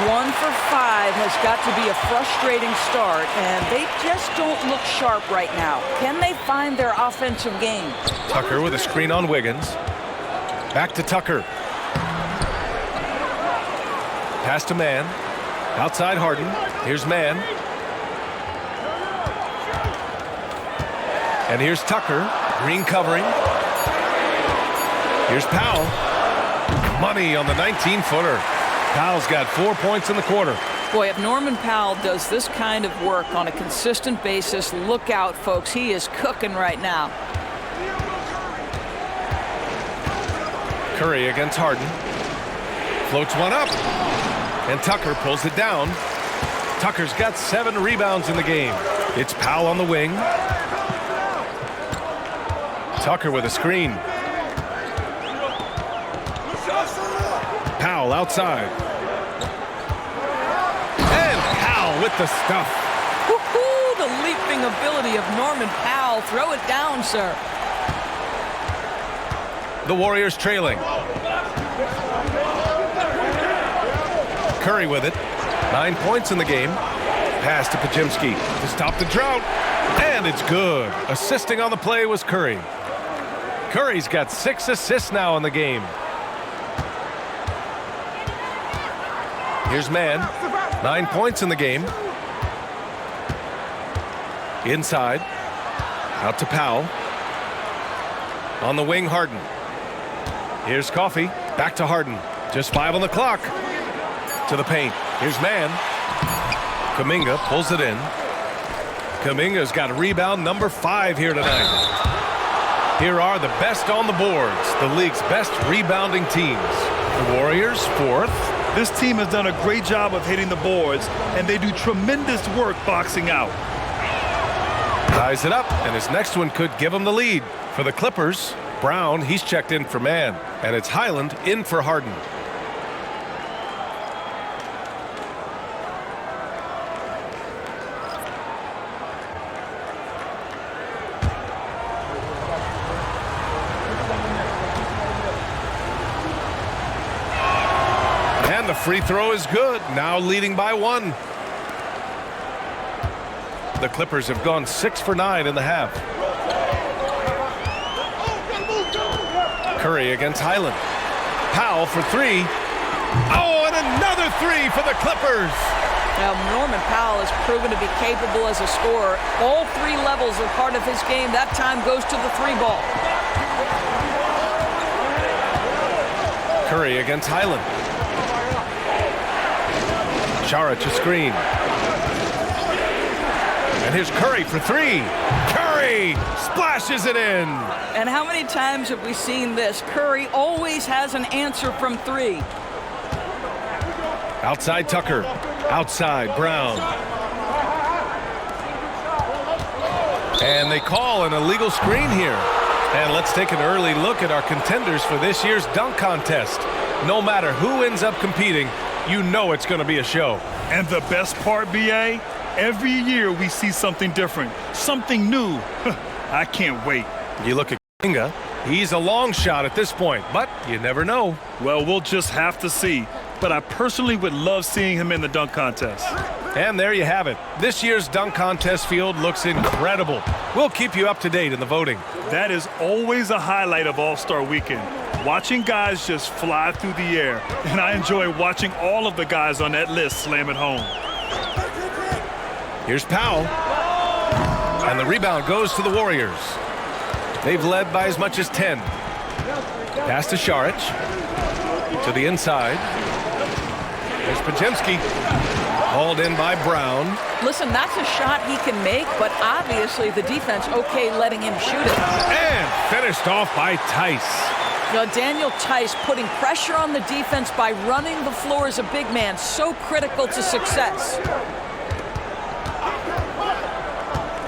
[SPEAKER 4] 1 for 5 has got to be a frustrating start, and they just don't look sharp right now. Can they find their offensive game?
[SPEAKER 2] Tucker with a screen on Wiggins. Back to Tucker. Pass to Mann. Outside Harden. Here's Mann. And here's Tucker. Green covering. Here's Powell. Money on the 19-footer. Powell's got 4 points in the quarter.
[SPEAKER 4] Boy, if Norman Powell does this kind of work on a consistent basis, look out, folks. He is cooking right now.
[SPEAKER 2] Curry against Harden. Floats one up. And Tucker pulls it down. Tucker's got 7 rebounds in the game. It's Powell on the wing. Tucker with a screen. Powell outside. And Powell with the stuff.
[SPEAKER 4] Woo-hoo, the leaping ability of Norman Powell. Throw it down, sir.
[SPEAKER 2] The Warriors trailing. Curry with it. 9 points in the game. Pass to Podziemski to stop the drought. And it's good. Assisting on the play was Curry. Curry's got 6 assists now in the game. Here's Mann. 9 points in the game. Inside. Out to Powell. On the wing, Harden. Here's Coffey. Back to Harden. Just 5 on the clock. To the paint. Here's Mann. Kuminga pulls it in. Kuminga's got rebound number 5 here tonight. Here are the best on the boards, the league's best rebounding teams. The Warriors, 4th.
[SPEAKER 3] This team has done a great job of hitting the boards, and they do tremendous work boxing out.
[SPEAKER 2] Ties it up, and his next one could give him the lead. For the Clippers, Brown, he's checked in for man, and it's Highland in for Harden. And the free throw is good, now leading by 1. The Clippers have gone 6 for 9 in the half. Curry against Highland. Powell for 3. Oh, and another 3 for the Clippers.
[SPEAKER 4] Now, Norman Powell has proven to be capable as a scorer. All 3 levels are part of his game. That time goes to the 3 ball.
[SPEAKER 2] Curry against Highland. Saric a screen. And here's Curry for 3. Curry splashes it in.
[SPEAKER 4] And how many times have we seen this? Curry always has an answer from 3.
[SPEAKER 2] Outside Tucker. Outside Brown. And they call an illegal screen here. And let's take an early look at our contenders for this year's dunk contest. No matter who ends up competing, you know it's going to be a show.
[SPEAKER 3] And the best part, B.A., every year we see something different, something new. I can't wait.
[SPEAKER 2] You look at Kinga, he's a long shot at this point, but you never know.
[SPEAKER 3] Well, we'll just have to see. But I personally would love seeing him in the dunk contest.
[SPEAKER 2] And there you have it. This year's dunk contest field looks incredible. We'll keep you up to date in the voting.
[SPEAKER 3] That is always a highlight of All-Star Weekend. Watching guys just fly through the air. And I enjoy watching all of the guys on that list slam it home.
[SPEAKER 2] Here's Powell. And the rebound goes to the Warriors. They've led by as much as 10. Pass to Saric. To the inside. There's Podziemski. Hauled in by Brown.
[SPEAKER 4] Listen, that's a shot he can make, but obviously the defense okay letting him shoot it.
[SPEAKER 2] And finished off by Tice.
[SPEAKER 4] Now, Daniel Tice putting pressure on the defense by running the floor as a big man, so critical to success.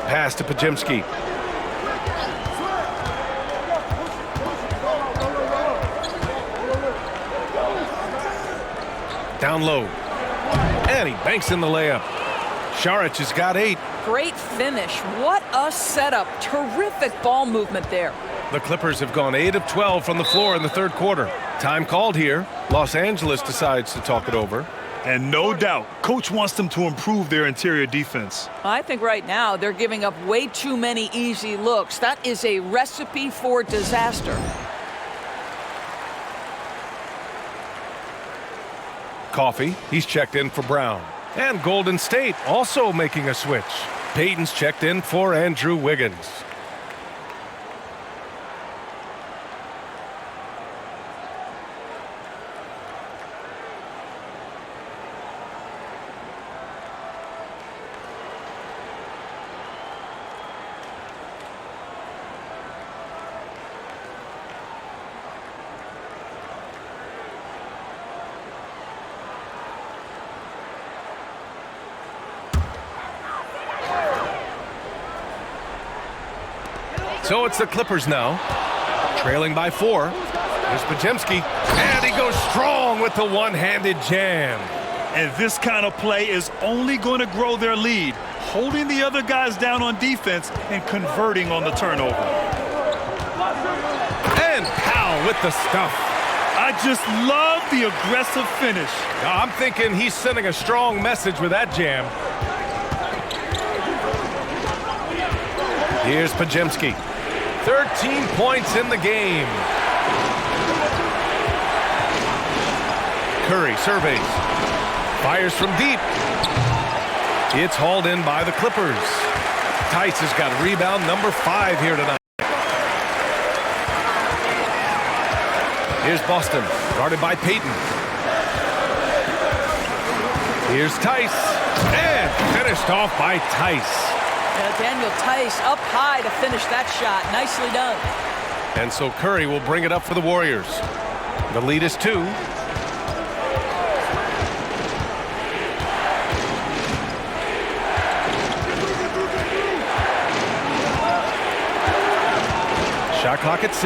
[SPEAKER 2] Pass to Podziemski. Down low. And he banks in the layup. Saric has got 8.
[SPEAKER 4] Great finish. What a setup. Terrific ball movement there.
[SPEAKER 2] The Clippers have gone 8 of 12 from the floor in the third quarter. Time called here. Los Angeles decides to talk it over.
[SPEAKER 3] And no doubt, Coach wants them to improve their interior defense.
[SPEAKER 4] I think right now they're giving up way too many easy looks. That is a recipe for disaster.
[SPEAKER 2] Coffey, he's checked in for Brown. And Golden State also making a switch. Payton's checked in for Andrew Wiggins. So it's the Clippers now, trailing by 4. There's Podziemski, and he goes strong with the one-handed jam.
[SPEAKER 3] And this kind of play is only going to grow their lead, holding the other guys down on defense and converting on the turnover.
[SPEAKER 2] And Powell with the stuff.
[SPEAKER 3] I just love the aggressive finish.
[SPEAKER 2] I'm thinking he's sending a strong message with that jam. Here's Podziemski. 13 points in the game. Curry surveys. Fires from deep. It's hauled in by the Clippers. Tice has got rebound number 5 here tonight. Here's Boston, guarded by Payton. Here's Tice, and finished off by Tice.
[SPEAKER 4] Daniel Tice up high to finish that shot. Nicely done.
[SPEAKER 2] And so Curry will bring it up for the Warriors. The lead is 2. Shot clock at 6.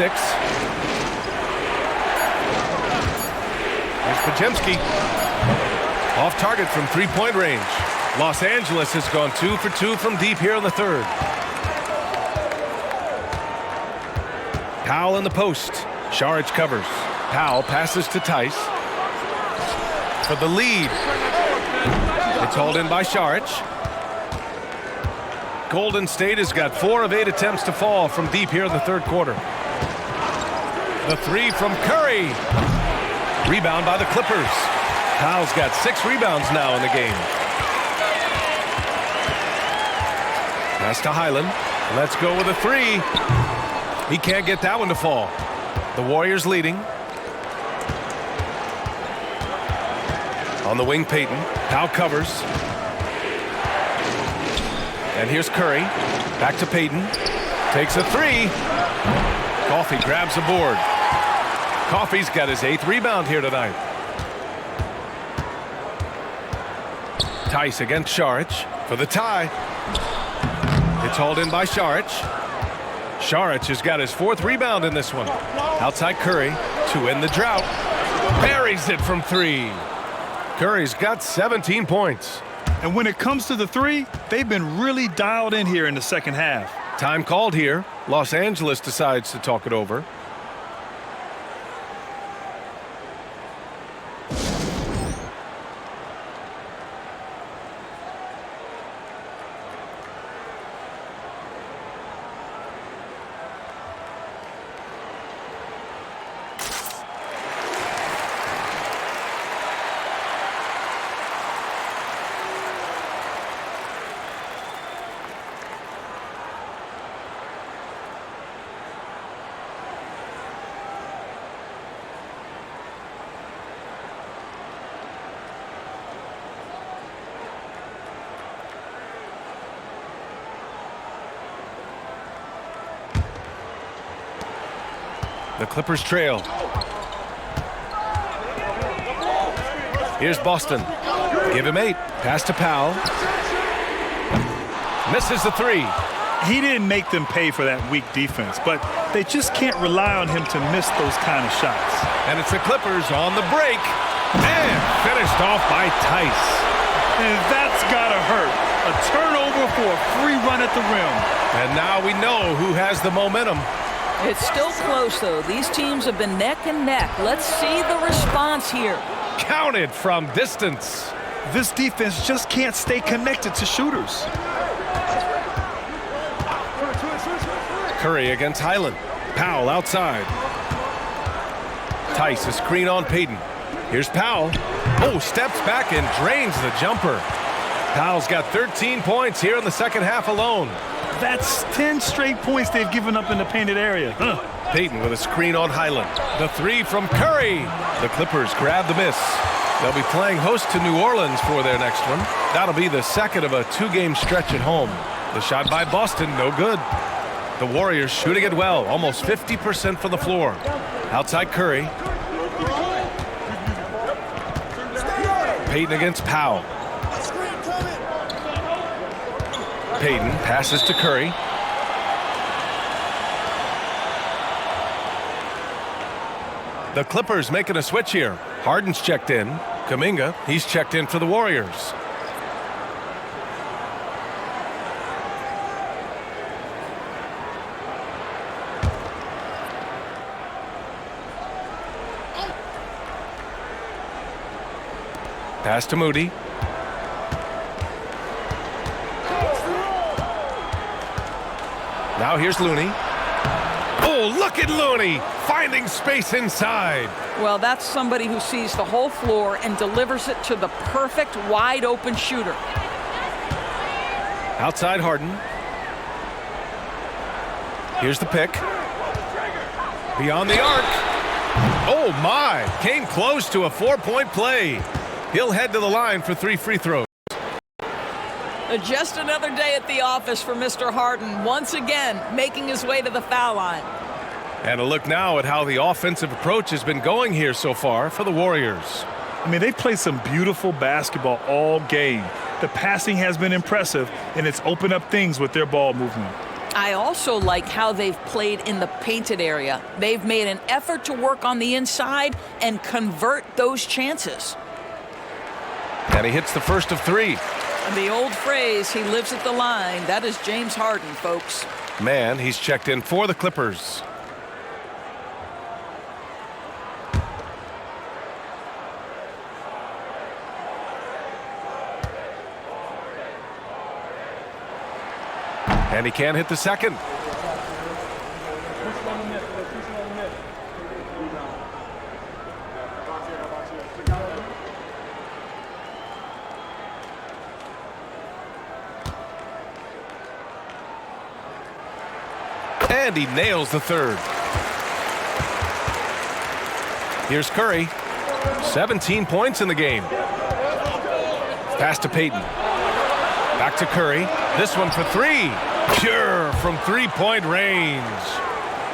[SPEAKER 2] Here's Podziemski. Off target from three-point range. Los Angeles has gone 2 for 2 from deep here in the third. Powell in the post. Saric covers. Powell passes to Tice. For the lead. It's hauled in by Saric. Golden State has got 4 of 8 attempts to fall from deep here in the third quarter. The 3 from Curry. Rebound by the Clippers. Powell's got 6 rebounds now in the game. Pass to Highland. Let's go with a 3. He can't get that one to fall. The Warriors leading. On the wing, Payton. Powell covers. And here's Curry. Back to Payton. Takes a 3. Coffey grabs a board. Coffey's got his 8th rebound here tonight. Tice against Saric for the tie. It's hauled in by Saric. Saric has got his 4th rebound in this one. Outside Curry to end the drought. Buries it from 3. Curry's got 17 points.
[SPEAKER 3] And when it comes to the 3, they've been really dialed in here in the second half.
[SPEAKER 2] Time called here. Los Angeles decides to talk it over. The Clippers trail. Here's Boston. Give him 8. Pass to Powell. Misses the 3.
[SPEAKER 3] He didn't make them pay for that weak defense, but they just can't rely on him to miss those kind of shots.
[SPEAKER 2] And it's the Clippers on the break. And finished off by Tice.
[SPEAKER 3] And that's gotta hurt. A turnover for a free run at the rim.
[SPEAKER 2] And now we know who has the momentum.
[SPEAKER 4] It's still close, though. These teams have been neck and neck. Let's see the response here.
[SPEAKER 2] Counted from distance.
[SPEAKER 3] This defense just can't stay connected to shooters.
[SPEAKER 2] Curry against Highland. Powell outside. Tice a screen on Payton. Here's Powell. Oh, steps back and drains the jumper. Powell's got 13 points here in the second half alone.
[SPEAKER 3] That's 10 straight points they've given up in the painted area.
[SPEAKER 2] Payton with a screen on Highland. The 3 from Curry. The Clippers grab the miss. They'll be playing host to New Orleans for their next one. That'll be the second of a 2-game stretch at home. The shot by Boston, no good. The Warriors shooting it well, almost 50% from the floor. Outside Curry. Payton against Powell. Payton passes to Curry. The Clippers making a switch here. Harden's checked in. Kuminga, he's checked in for the Warriors. Pass to Moody. Now here's Looney. Oh, look at Looney finding space inside.
[SPEAKER 4] Well, that's somebody who sees the whole floor and delivers it to the perfect wide open shooter.
[SPEAKER 2] Outside Harden. Here's the pick. Beyond the arc. Oh my, came close to a 4-point play. He'll head to the line for 3 free throws.
[SPEAKER 4] Just another day at the office for Mr. Harden, once again making his way to the foul line.
[SPEAKER 2] And a look now at how the offensive approach has been going here so far for the Warriors.
[SPEAKER 3] I mean, they've played some beautiful basketball all game. The passing has been impressive, and it's opened up things with their ball movement.
[SPEAKER 4] I also like how they've played in the painted area. They've made an effort to work on the inside and convert those chances.
[SPEAKER 2] And he hits the first of 3.
[SPEAKER 4] And the old phrase, he lives at the line, that is James Harden, folks.
[SPEAKER 2] Man, he's checked in for the Clippers. And he can't hit the second. And he nails the third. Here's Curry. 17 points in the game. Pass to Payton. Back to Curry. This one for 3. Pure from three-point range.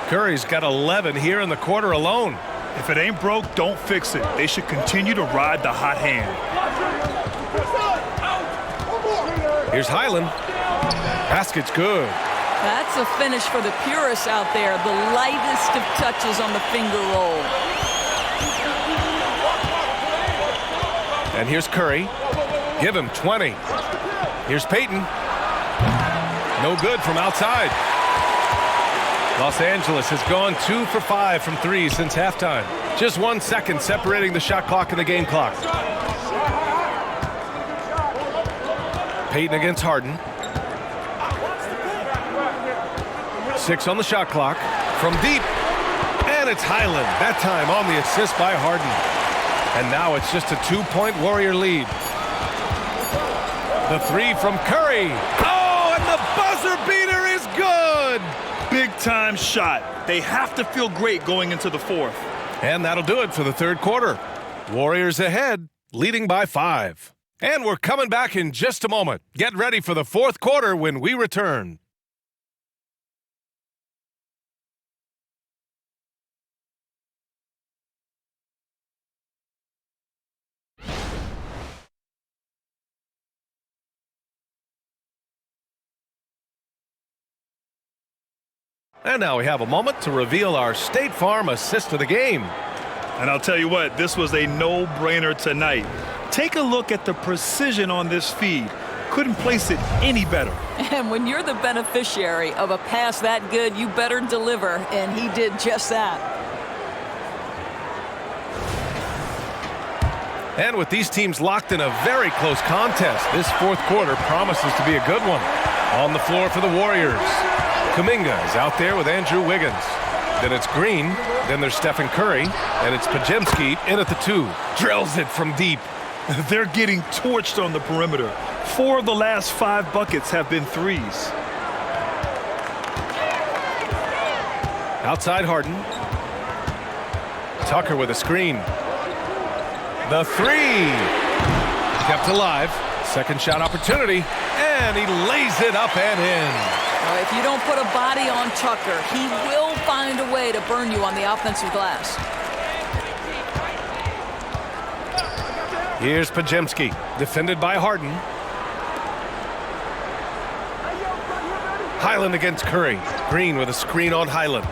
[SPEAKER 2] Curry's got 11 here in the quarter alone.
[SPEAKER 3] If it ain't broke, don't fix it. They should continue to ride the hot hand.
[SPEAKER 2] Here's Highland. Basket's good.
[SPEAKER 4] That's a finish for the purists out there. The lightest of touches on the finger roll.
[SPEAKER 2] And here's Curry. Give him 20. Here's Payton. No good from outside. Los Angeles has gone 2 for 5 from 3 since halftime. Just 1 second separating the shot clock and the game clock. Payton against Harden. 6 on the shot clock. From deep. And it's Highland. That time on the assist by Harden. And now it's just a 2-point Warrior lead. The 3 from Curry. Oh, and the buzzer beater is good.
[SPEAKER 3] Big-time shot. They have to feel great going into the fourth.
[SPEAKER 2] And that'll do it for the third quarter. Warriors ahead, leading by 5. And we're coming back in just a moment. Get ready for the fourth quarter when we return. And now we have a moment to reveal our State Farm assist of the game.
[SPEAKER 3] And I'll tell you what, this was a no-brainer tonight. Take a look at the precision on this feed. Couldn't place it any better.
[SPEAKER 4] And when you're the beneficiary of a pass that good, you better deliver, and he did just that.
[SPEAKER 2] And with these teams locked in a very close contest, this fourth quarter promises to be a good one. On the floor for the Warriors, Kuminga is out there with Andrew Wiggins. Then it's Green, then there's Steph and Curry, and it's Podziemski in at the 2. Drills it from deep.
[SPEAKER 3] They're getting torched on the perimeter. 4 of the last 5 buckets have been threes.
[SPEAKER 2] Outside Harden. Tucker with a screen. The 3. Kept alive. Second shot opportunity. And he lays it up and in.
[SPEAKER 4] If you don't put a body on Tucker, he will find a way to burn you on the offensive glass.
[SPEAKER 2] Here's Podziemski, defended by Harden. Highland against Curry. Green with a screen on Highland.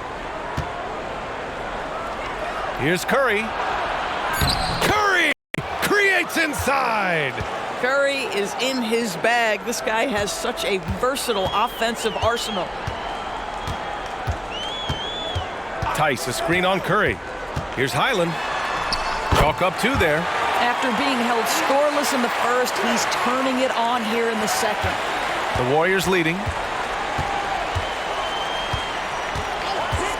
[SPEAKER 2] Here's Curry. Curry creates inside.
[SPEAKER 4] Curry is in his bag. This guy has such a versatile offensive arsenal.
[SPEAKER 2] Tice, a screen on Curry. Here's Highland. Chalk up 2 there.
[SPEAKER 4] After being held scoreless in the first, he's turning it on here in the second.
[SPEAKER 2] The Warriors leading.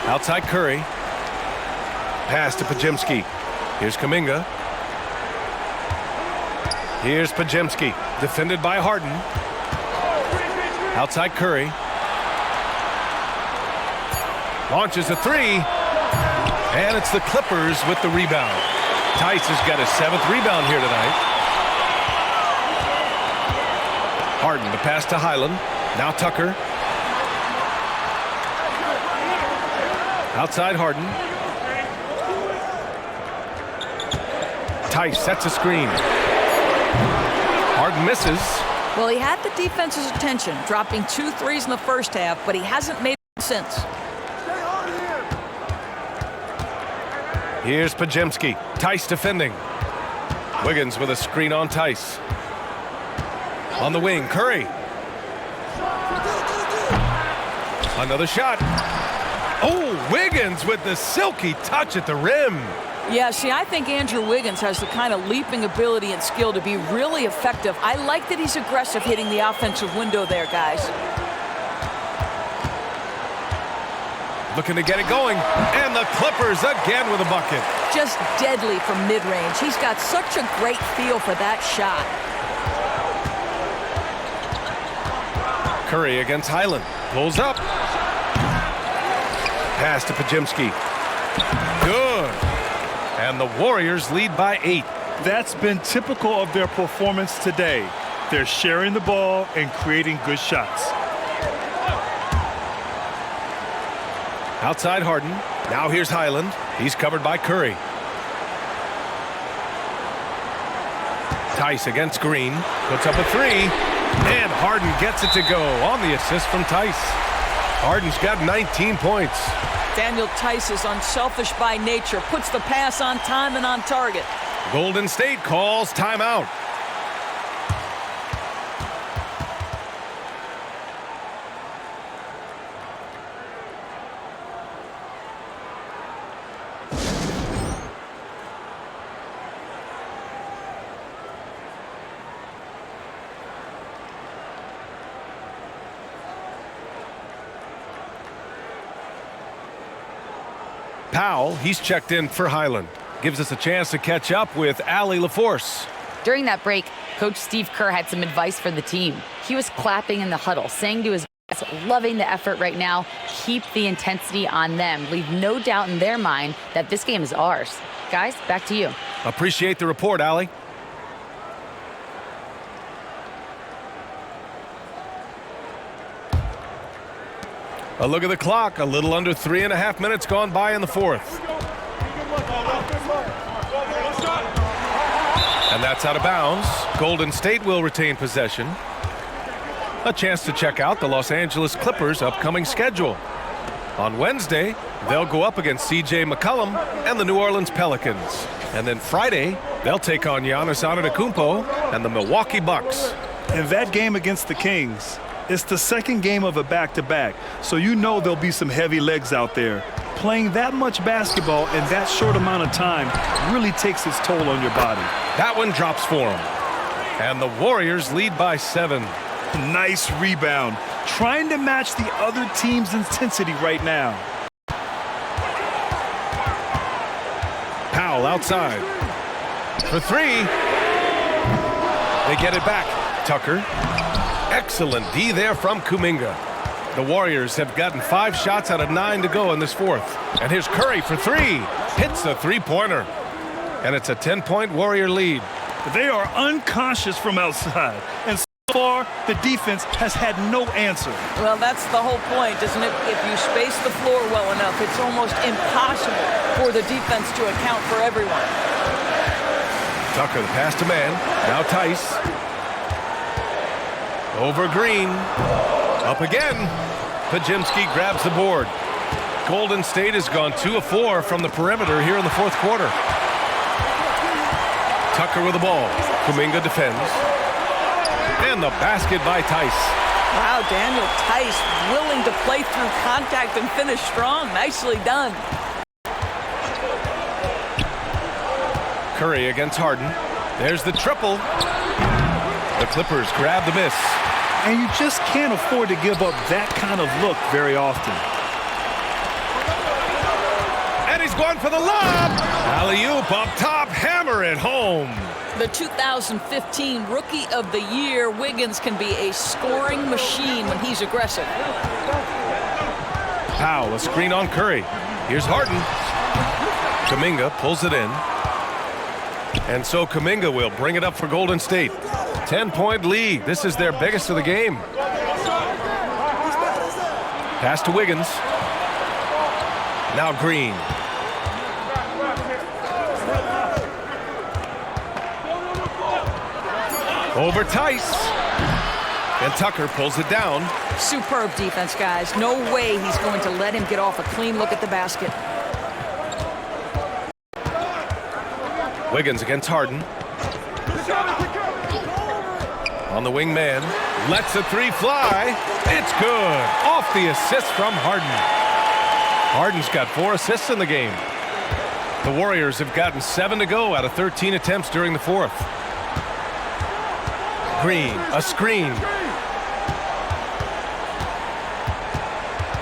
[SPEAKER 2] Outside Curry. Pass to Podziemski. Here's Kuminga. Here's Podziemski, defended by Harden. Outside Curry. Launches a 3. And it's the Clippers with the rebound. Tice has got his 7th rebound here tonight. Harden, the pass to Highland. Now Tucker. Outside Harden. Tice sets a screen. Harden misses.
[SPEAKER 4] Well, he had the defense's attention, dropping 2 threes in the first half, but he hasn't made it since.
[SPEAKER 2] Here's Pajemski. Tice defending. Wiggins with a screen on Tice. On the wing, Curry. Another shot. Oh, Wiggins with the silky touch at the rim.
[SPEAKER 4] Yeah, see, I think Andrew Wiggins has the kind of leaping ability and skill to be really effective. I like that he's aggressive hitting the offensive window there, guys.
[SPEAKER 2] Looking to get it going. And the Clippers again with a bucket.
[SPEAKER 4] Just deadly from mid-range. He's got such a great feel for that shot.
[SPEAKER 2] Curry against Highland. Pulls up. Pass to Pajemski. Good. And the Warriors lead by 8.
[SPEAKER 3] That's been typical of their performance today. They're sharing the ball and creating good shots.
[SPEAKER 2] Outside Harden. Now here's Highland. He's covered by Curry. Tice against Green. Puts up a 3. And Harden gets it to go on the assist from Tice. Harden's got 19 points.
[SPEAKER 4] Daniel Tice is unselfish by nature, puts the pass on time and on target.
[SPEAKER 2] Golden State calls timeout. Powell, he's checked in for Highland. Gives us a chance to catch up with Allie LaForce.
[SPEAKER 5] During that break, Coach Steve Kerr had some advice for the team. He was clapping in the huddle, saying to his guys, loving the effort right now, keep the intensity on them. Leave no doubt in their mind that this game is ours. Guys, back to you.
[SPEAKER 2] Appreciate the report, Allie. A look at the clock. A little under 3.5 minutes gone by in the fourth. And that's out of bounds. Golden State will retain possession. A chance to check out the Los Angeles Clippers' upcoming schedule. On Wednesday, they'll go up against C.J. McCollum and the New Orleans Pelicans. And then Friday, they'll take on Giannis Antetokounmpo and the Milwaukee Bucks.
[SPEAKER 3] In that game against the Kings, it's the second game of a back-to-back, so you know there'll be some heavy legs out there. Playing that much basketball in that short amount of time really takes its toll on your body.
[SPEAKER 2] That one drops for them. And the Warriors lead by 7.
[SPEAKER 3] Nice rebound. Trying to match the other team's intensity right now.
[SPEAKER 2] Powell outside. For 3. They get it back. Tucker. Excellent D there from Kuminga. The Warriors have gotten 5 shots out of 9 to go in this fourth. And here's Curry for 3. Hits a 3-pointer. And it's a 10-point Warrior lead.
[SPEAKER 3] They are unconscious from outside. And so far, the defense has had no answer.
[SPEAKER 4] Well, that's the whole point, isn't it? If you space the floor well enough, it's almost impossible for the defense to account for everyone.
[SPEAKER 2] Tucker, the pass to man. Now Tice. Over Green. Up again. Pajemski grabs the board. Golden State has gone 2 of 4 from the perimeter here in the fourth quarter. Tucker with the ball. Kuminga defends. And the basket by Tice.
[SPEAKER 4] Wow, Daniel Tice willing to play through contact and finish strong. Nicely done.
[SPEAKER 2] Curry against Harden. There's the triple. The Clippers grab the miss.
[SPEAKER 3] And you just can't afford to give up that kind of look very often.
[SPEAKER 2] And he's going for the lob. Alley-oop up top, hammer it home.
[SPEAKER 4] The 2015 Rookie of the Year, Wiggins, can be a scoring machine when he's aggressive.
[SPEAKER 2] Powell, a screen on Curry. Here's Harden. Kuminga pulls it in. And so Kuminga will bring it up for Golden State. 10-point lead. This is their biggest of the game. Pass to Wiggins. Now Green. Over Tice. And Tucker pulls it down.
[SPEAKER 4] Superb defense, guys. No way he's going to let him get off a clean look at the basket.
[SPEAKER 2] Wiggins against Harden. On the wing man. Lets a three fly. It's good. Off the assist from Harden. Harden's got 4 assists in the game. The Warriors have gotten 7 to go out of 13 attempts during the fourth. Green, a screen.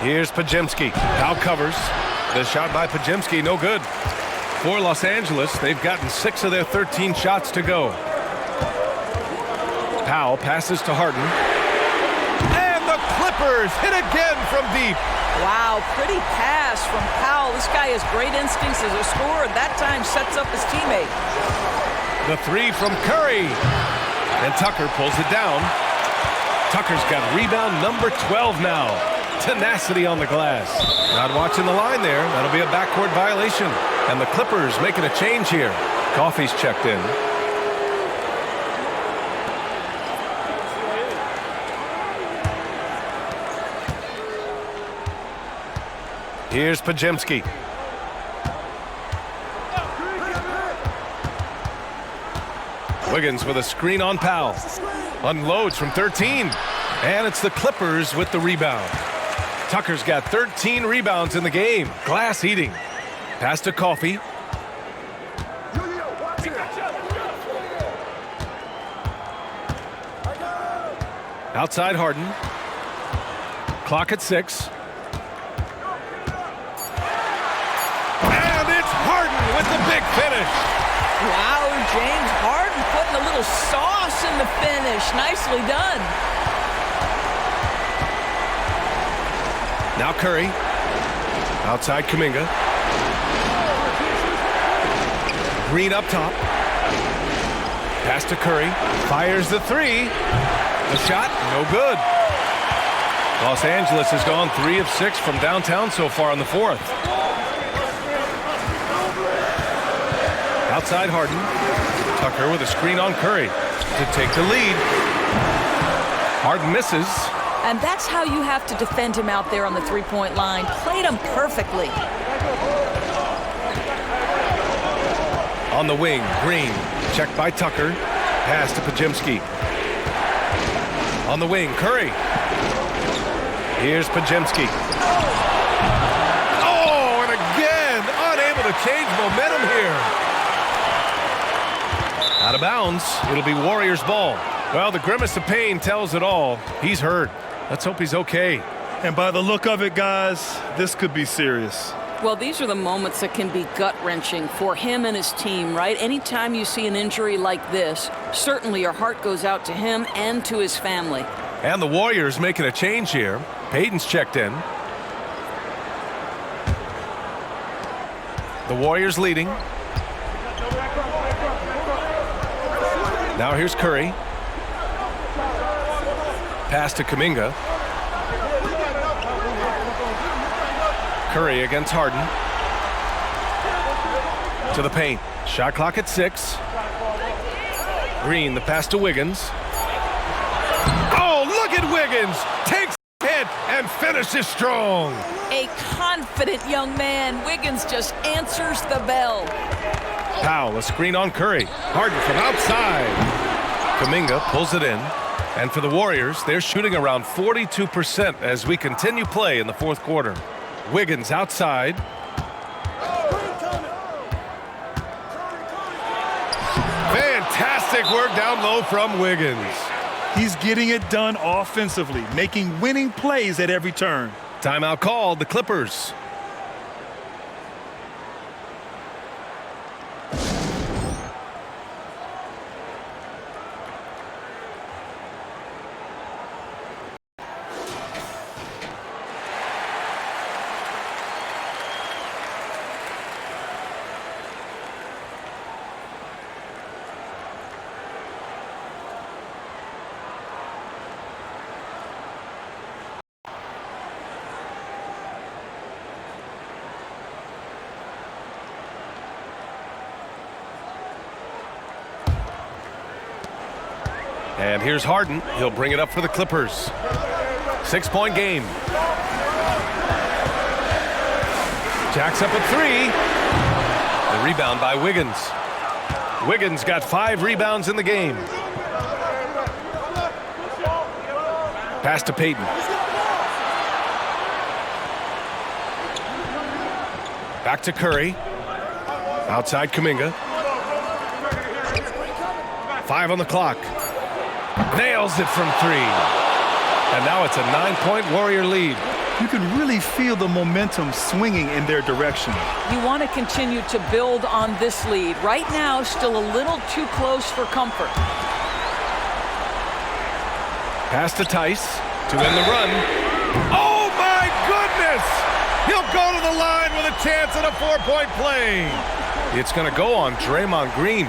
[SPEAKER 2] Here's Podziemski. Powell covers. The shot by Podziemski, no good. For Los Angeles, they've gotten 6 of their 13 shots to go. Powell passes to Harden. And the Clippers hit again from deep.
[SPEAKER 4] Wow, pretty pass from Powell. This guy has great instincts as a scorer. That time sets up his teammate.
[SPEAKER 2] The three from Curry. And Tucker pulls it down. Tucker's got rebound number 12 now. Tenacity on the glass. Not watching the line there. That'll be a backcourt violation. And the Clippers making a change here. Coffey's checked in. Here's Podziemski. Wiggins with a screen on Powell. Unloads from 13. And it's the Clippers with the rebound. Tucker's got 13 rebounds in the game. Glass eating. Pass to Coffey. Outside Harden. Clock at 6. And it's Harden with the big finish.
[SPEAKER 4] Wow, James Harden putting a little sauce in the finish. Nicely done.
[SPEAKER 2] Now Curry. Outside Kuminga. Green up top. Pass to Curry. Fires the three. The shot, no good. Los Angeles has gone 3 of 6 from downtown so far in the fourth. Outside Harden. Tucker with a screen on Curry to take the lead. Harden misses.
[SPEAKER 4] And that's how you have to defend him out there on the three-point line. Played him perfectly.
[SPEAKER 2] On the wing, Green. Checked by Tucker. Pass to Podziemski. On the wing, Curry. Here's Podziemski. Oh, and again, unable to change momentum here. Out of bounds. It'll be Warriors ball. Well, the grimace of pain tells it all. He's hurt. Let's hope he's okay.
[SPEAKER 3] And by the look of it, guys, this could be serious.
[SPEAKER 10] Well, these are the moments that can be gut-wrenching for him and his team, right? Anytime you see an injury like this, certainly your heart goes out to him and to his family.
[SPEAKER 2] And the Warriors making a change here. Payton's checked in. The Warriors leading. Now here's Curry. Pass to Kuminga. Curry against Harden. To the paint. Shot clock at 6. Green, the pass to Wiggins. Oh, look at Wiggins! Takes a hit and finishes strong.
[SPEAKER 4] A confident young man. Wiggins just answers the bell.
[SPEAKER 2] Powell, a screen on Curry. Harden from outside. Kuminga pulls it in. And for the Warriors, they're shooting around 42% as we continue play in the fourth quarter. Wiggins outside. Fantastic work down low from Wiggins.
[SPEAKER 3] He's getting it done offensively, making winning plays at every turn.
[SPEAKER 2] Timeout called, the Clippers. And here's Harden. He'll bring it up for the Clippers. 6-point game. Jacks up a three. The rebound by Wiggins. Wiggins got 5 rebounds in the game. Pass to Payton. Back to Curry. Outside Kuminga. 5 on the clock. Nails it from 3. And now it's a 9-point Warrior lead.
[SPEAKER 3] You can really feel the momentum swinging in their direction.
[SPEAKER 4] You want to continue to build on this lead. Right now, still a little too close for comfort.
[SPEAKER 2] Pass to Tice to end the run. Oh, my goodness! He'll go to the line with a chance at a 4-point play. It's going to go on Draymond Green.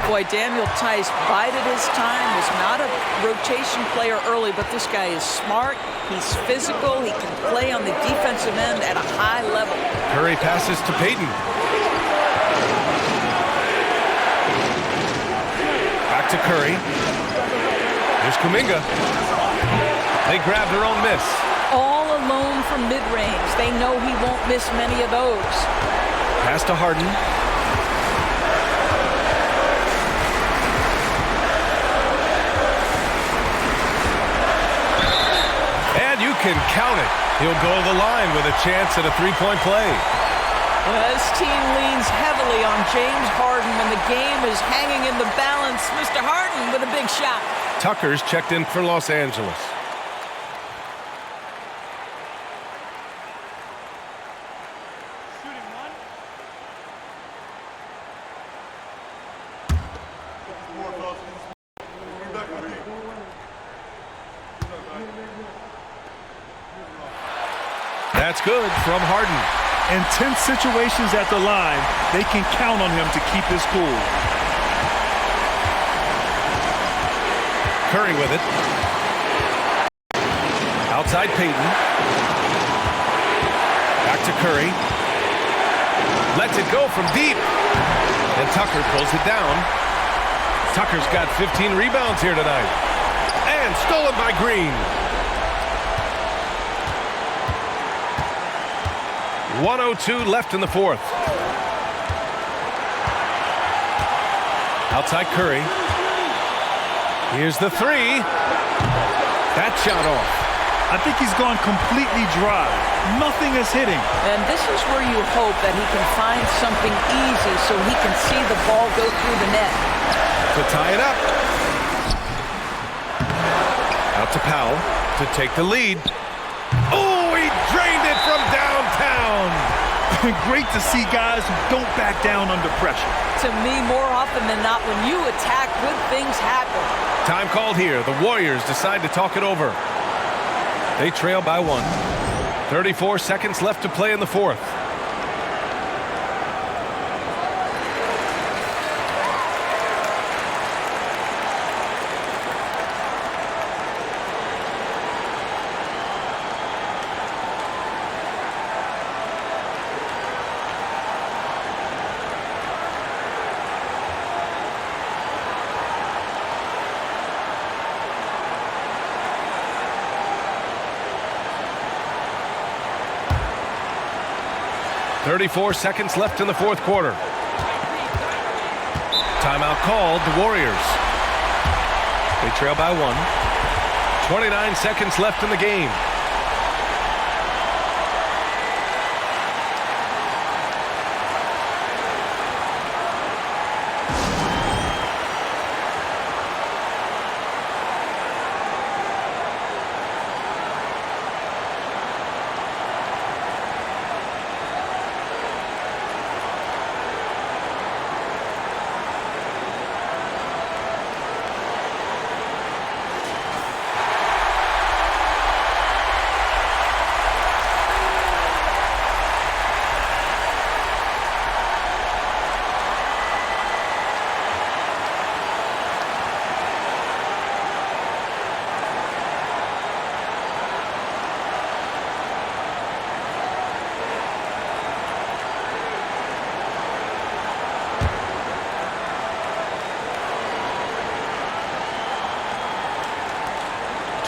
[SPEAKER 4] Boy, Daniel Tice bided his time, was not a rotation player early, but this guy is smart, he's physical, he can play on the defensive end at a high level.
[SPEAKER 2] Curry passes to Payton. Back to Curry. Here's Kuminga. They grab their own miss.
[SPEAKER 4] All alone from mid-range. They know he won't miss many of those.
[SPEAKER 2] Pass to Harden. Can count it. He'll go to the line with a chance at a 3-point play.
[SPEAKER 4] Well, this team leans heavily on James Harden, and the game is hanging in the balance. Mr. Harden with a big shot.
[SPEAKER 2] Tucker's checked in for Los Angeles. That's good from Harden.
[SPEAKER 3] In tense situations at the line, they can count on him to keep his cool.
[SPEAKER 2] Curry with it. Outside Payton. Back to Curry. Lets it go from deep. And Tucker pulls it down. Tucker's got 15 rebounds here tonight. And stolen by Green. 1:02 left in the fourth. Outside Curry. Here's the three. That shot off.
[SPEAKER 3] I think he's gone completely dry. Nothing is hitting.
[SPEAKER 4] And this is where you hope that he can find something easy so he can see the ball go through the net.
[SPEAKER 2] To tie it up. Out to Powell to take the lead. Oh, he drained it from downtown.
[SPEAKER 3] Great to see guys who don't back down under pressure.
[SPEAKER 4] To me, more often than not, when you attack, good things happen.
[SPEAKER 2] Time called here. The Warriors decide to talk it over. They trail by 1. 34 seconds left to play in the fourth. .34 seconds left in the fourth quarter. Timeout called, the Warriors. They trail by 1. 29 seconds left in the game.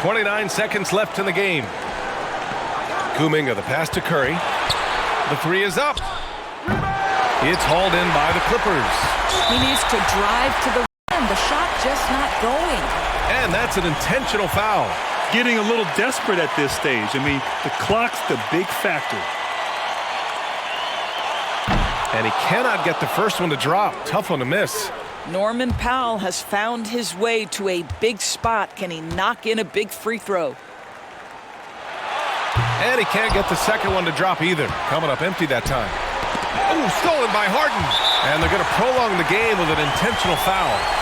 [SPEAKER 2] 29 seconds left in the game. Kuminga, the pass to Curry. The three is up. It's hauled in by the Clippers.
[SPEAKER 4] He needs to drive to the rim. The shot just not going.
[SPEAKER 2] And that's an intentional foul.
[SPEAKER 3] Getting a little desperate at this stage. I mean, the clock's the big factor.
[SPEAKER 2] And he cannot get the first one to drop. Tough one to miss.
[SPEAKER 4] Norman Powell has found his way to a big spot. Can he knock in a big free throw?
[SPEAKER 2] And he can't get the second one to drop either. Coming up empty that time. Oh, stolen by Harden. And they're going to prolong the game with an intentional foul.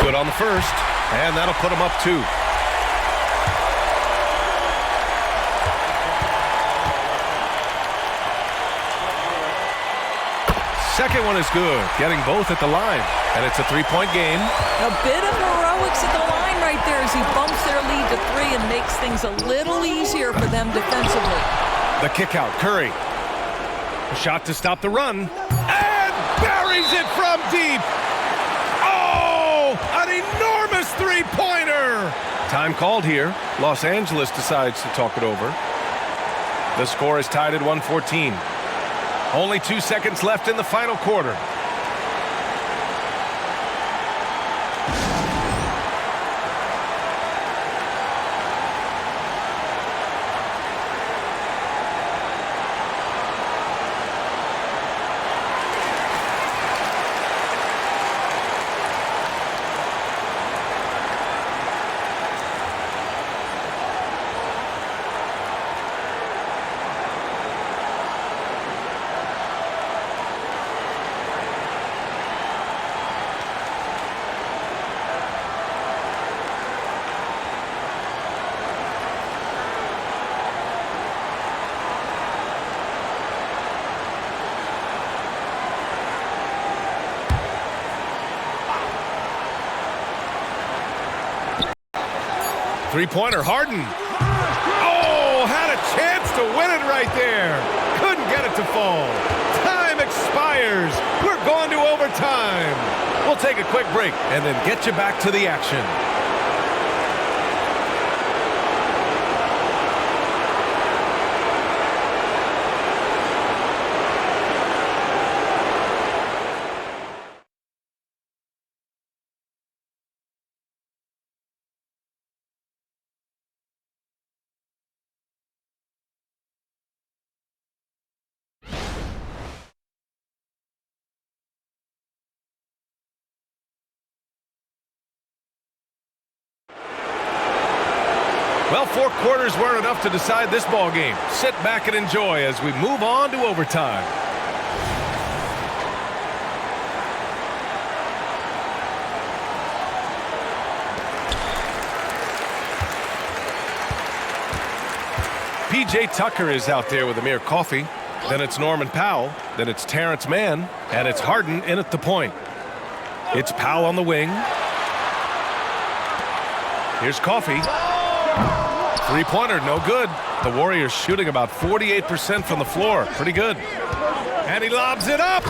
[SPEAKER 2] Good on the first, and that'll put him up 2. Second one is good, getting both at the line, and it's a 3-point game.
[SPEAKER 4] A bit of heroics at the line right there as he bumps their lead to 3 and makes things a little easier for them defensively.
[SPEAKER 2] The kick out, Curry. A shot to stop the run, and buries it from deep. An enormous three-pointer! Time called here. Los Angeles decides to talk it over. The score is tied at 114. Only 2 seconds left in the final quarter. Three-pointer, Harden. Oh, had a chance to win it right there. Couldn't get it to fall. Time expires. We're going to overtime. We'll take a quick break and then get you back to the action. Well, 4 quarters weren't enough to decide this ball game. Sit back and enjoy as we move on to overtime. P.J. Tucker is out there with Amir Coffey. Then it's Norman Powell. Then it's Terrence Mann. And it's Harden in at the point. It's Powell on the wing. Here's Coffey. Three-pointer, no good. The Warriors shooting about 48% from the floor. Pretty good. And he lobs it up.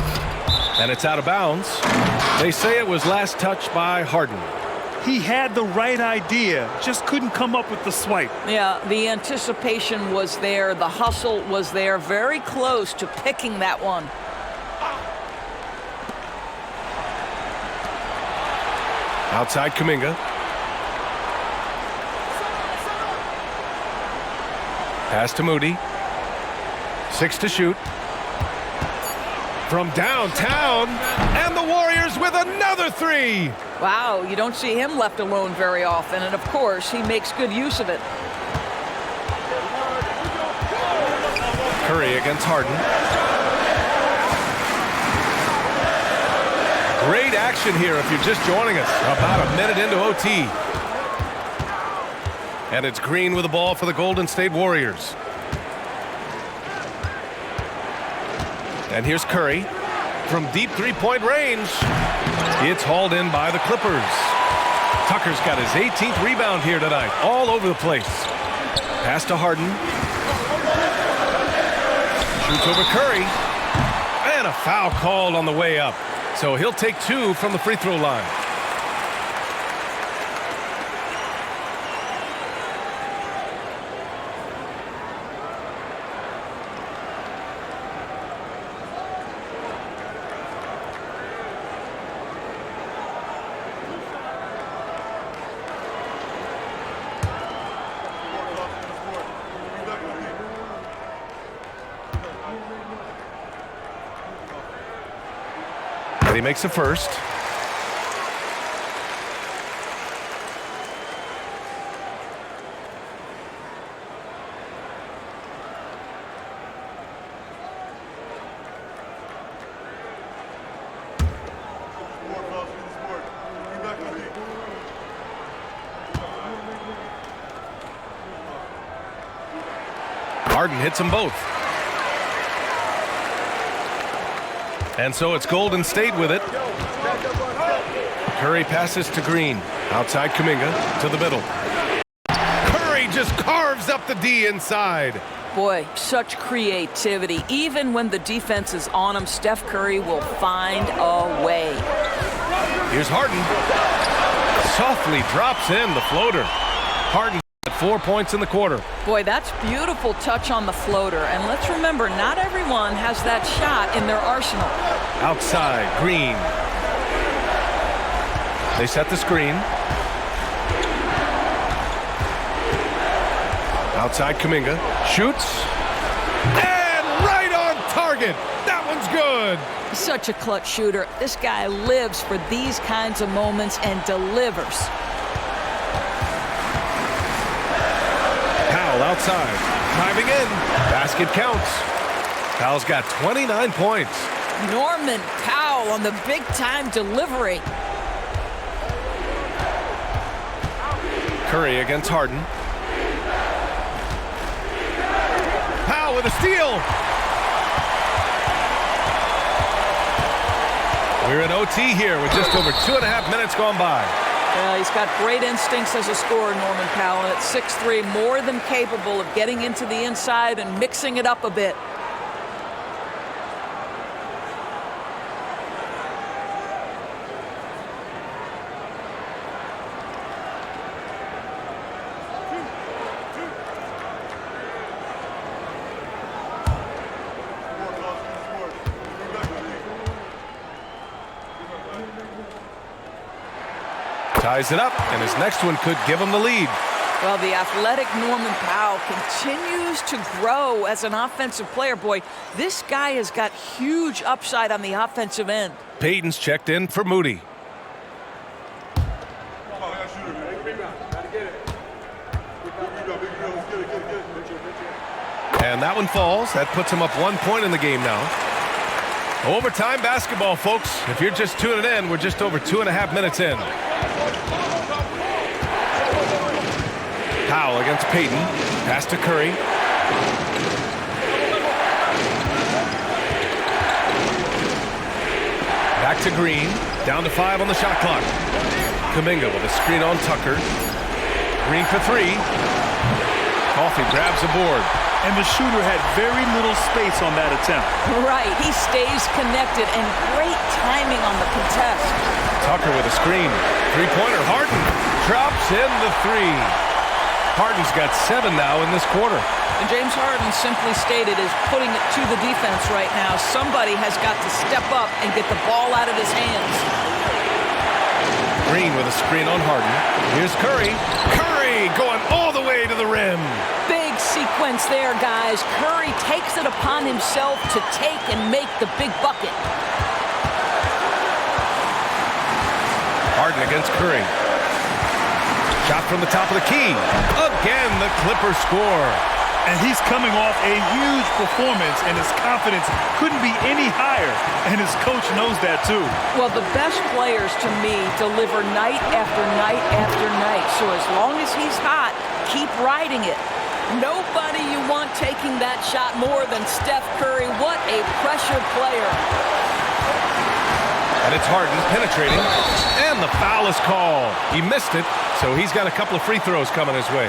[SPEAKER 2] And it's out of bounds. They say it was last touched by Harden.
[SPEAKER 3] He had the right idea, just couldn't come up with the swipe.
[SPEAKER 4] Yeah, the anticipation was there. The hustle was there. Very close to picking that one.
[SPEAKER 2] Outside Kuminga. Pass to Moody. 6 to shoot. From downtown, and the Warriors with another 3.
[SPEAKER 4] Wow, you don't see him left alone very often, and of course, he makes good use of it.
[SPEAKER 2] Curry against Harden. Great action here if you're just joining us. About a minute into OT. And it's Green with the ball for the Golden State Warriors. And here's Curry from deep three-point range. It's hauled in by the Clippers. Tucker's got his 18th rebound here tonight, all over the place. Pass to Harden. Shoots over Curry. And a foul called on the way up. So he'll take 2 from the free throw line. He makes the first. Harden hits them both. And so it's Golden State with it. Curry passes to Green. Outside Kuminga to the middle. Curry just carves up the D inside.
[SPEAKER 10] Boy, such creativity. Even when the defense is on him, Steph Curry will find a way.
[SPEAKER 2] Here's Harden. Softly drops in the floater. Harden at 4 points in the quarter.
[SPEAKER 10] Boy, that's beautiful touch on the floater. And let's remember, not everyone has that shot in their arsenal.
[SPEAKER 2] Outside, Green. They set the screen. Outside, Kuminga. Shoots. And right on target. That one's good.
[SPEAKER 10] Such a clutch shooter. This guy lives for these kinds of moments and delivers.
[SPEAKER 2] Powell outside. Driving in. Basket counts. Powell's got 29 points.
[SPEAKER 10] Norman Powell on the big-time delivery.
[SPEAKER 2] Curry against Harden. Powell with a steal. We're in OT here with just over 2.5 minutes gone by.
[SPEAKER 10] Well, he's got great instincts as a scorer, Norman Powell, and at 6'3", more than capable of getting into the inside and mixing it up a bit.
[SPEAKER 2] Ties it up, and his next one could give him the lead.
[SPEAKER 10] Well, the athletic Norman Powell continues to grow as an offensive player. Boy, this guy has got huge upside on the offensive end.
[SPEAKER 2] Payton's checked in for Moody. And that one falls. That puts him up 1 point in the game now. Overtime basketball, folks. If you're just tuning in, we're just over 2.5 minutes in. Powell against Payton. Pass to Curry. Back to Green. Down to 5 on the shot clock. Kuminga with a screen on Tucker. Green for 3. Coffey grabs the board.
[SPEAKER 3] And the shooter had very little space on that attempt.
[SPEAKER 10] Right, he stays connected, and great timing on the contest.
[SPEAKER 2] Tucker with a screen. Three-pointer, Harden drops in the 3. Harden's got 7 now in this quarter.
[SPEAKER 10] And James Harden, simply stated, is putting it to the defense right now. Somebody has got to step up and get the ball out of his hands.
[SPEAKER 2] Green with a screen on Harden. Here's Curry. Curry going all the way to the rim.
[SPEAKER 10] Big sequence there, guys. Curry takes it upon himself to take and make the big bucket.
[SPEAKER 2] Harden against Curry. Shot from the top of the key. Again, the Clippers score.
[SPEAKER 3] And he's coming off a huge performance, and his confidence couldn't be any higher. And his coach knows that, too.
[SPEAKER 10] Well, the best players, to me, deliver night after night after night. So as long as he's hot, keep riding it. Nobody you want taking that shot more than Steph Curry. What a pressure player.
[SPEAKER 2] And it's Harden penetrating, and the foul is called. He missed it, so he's got a couple of free throws coming his way.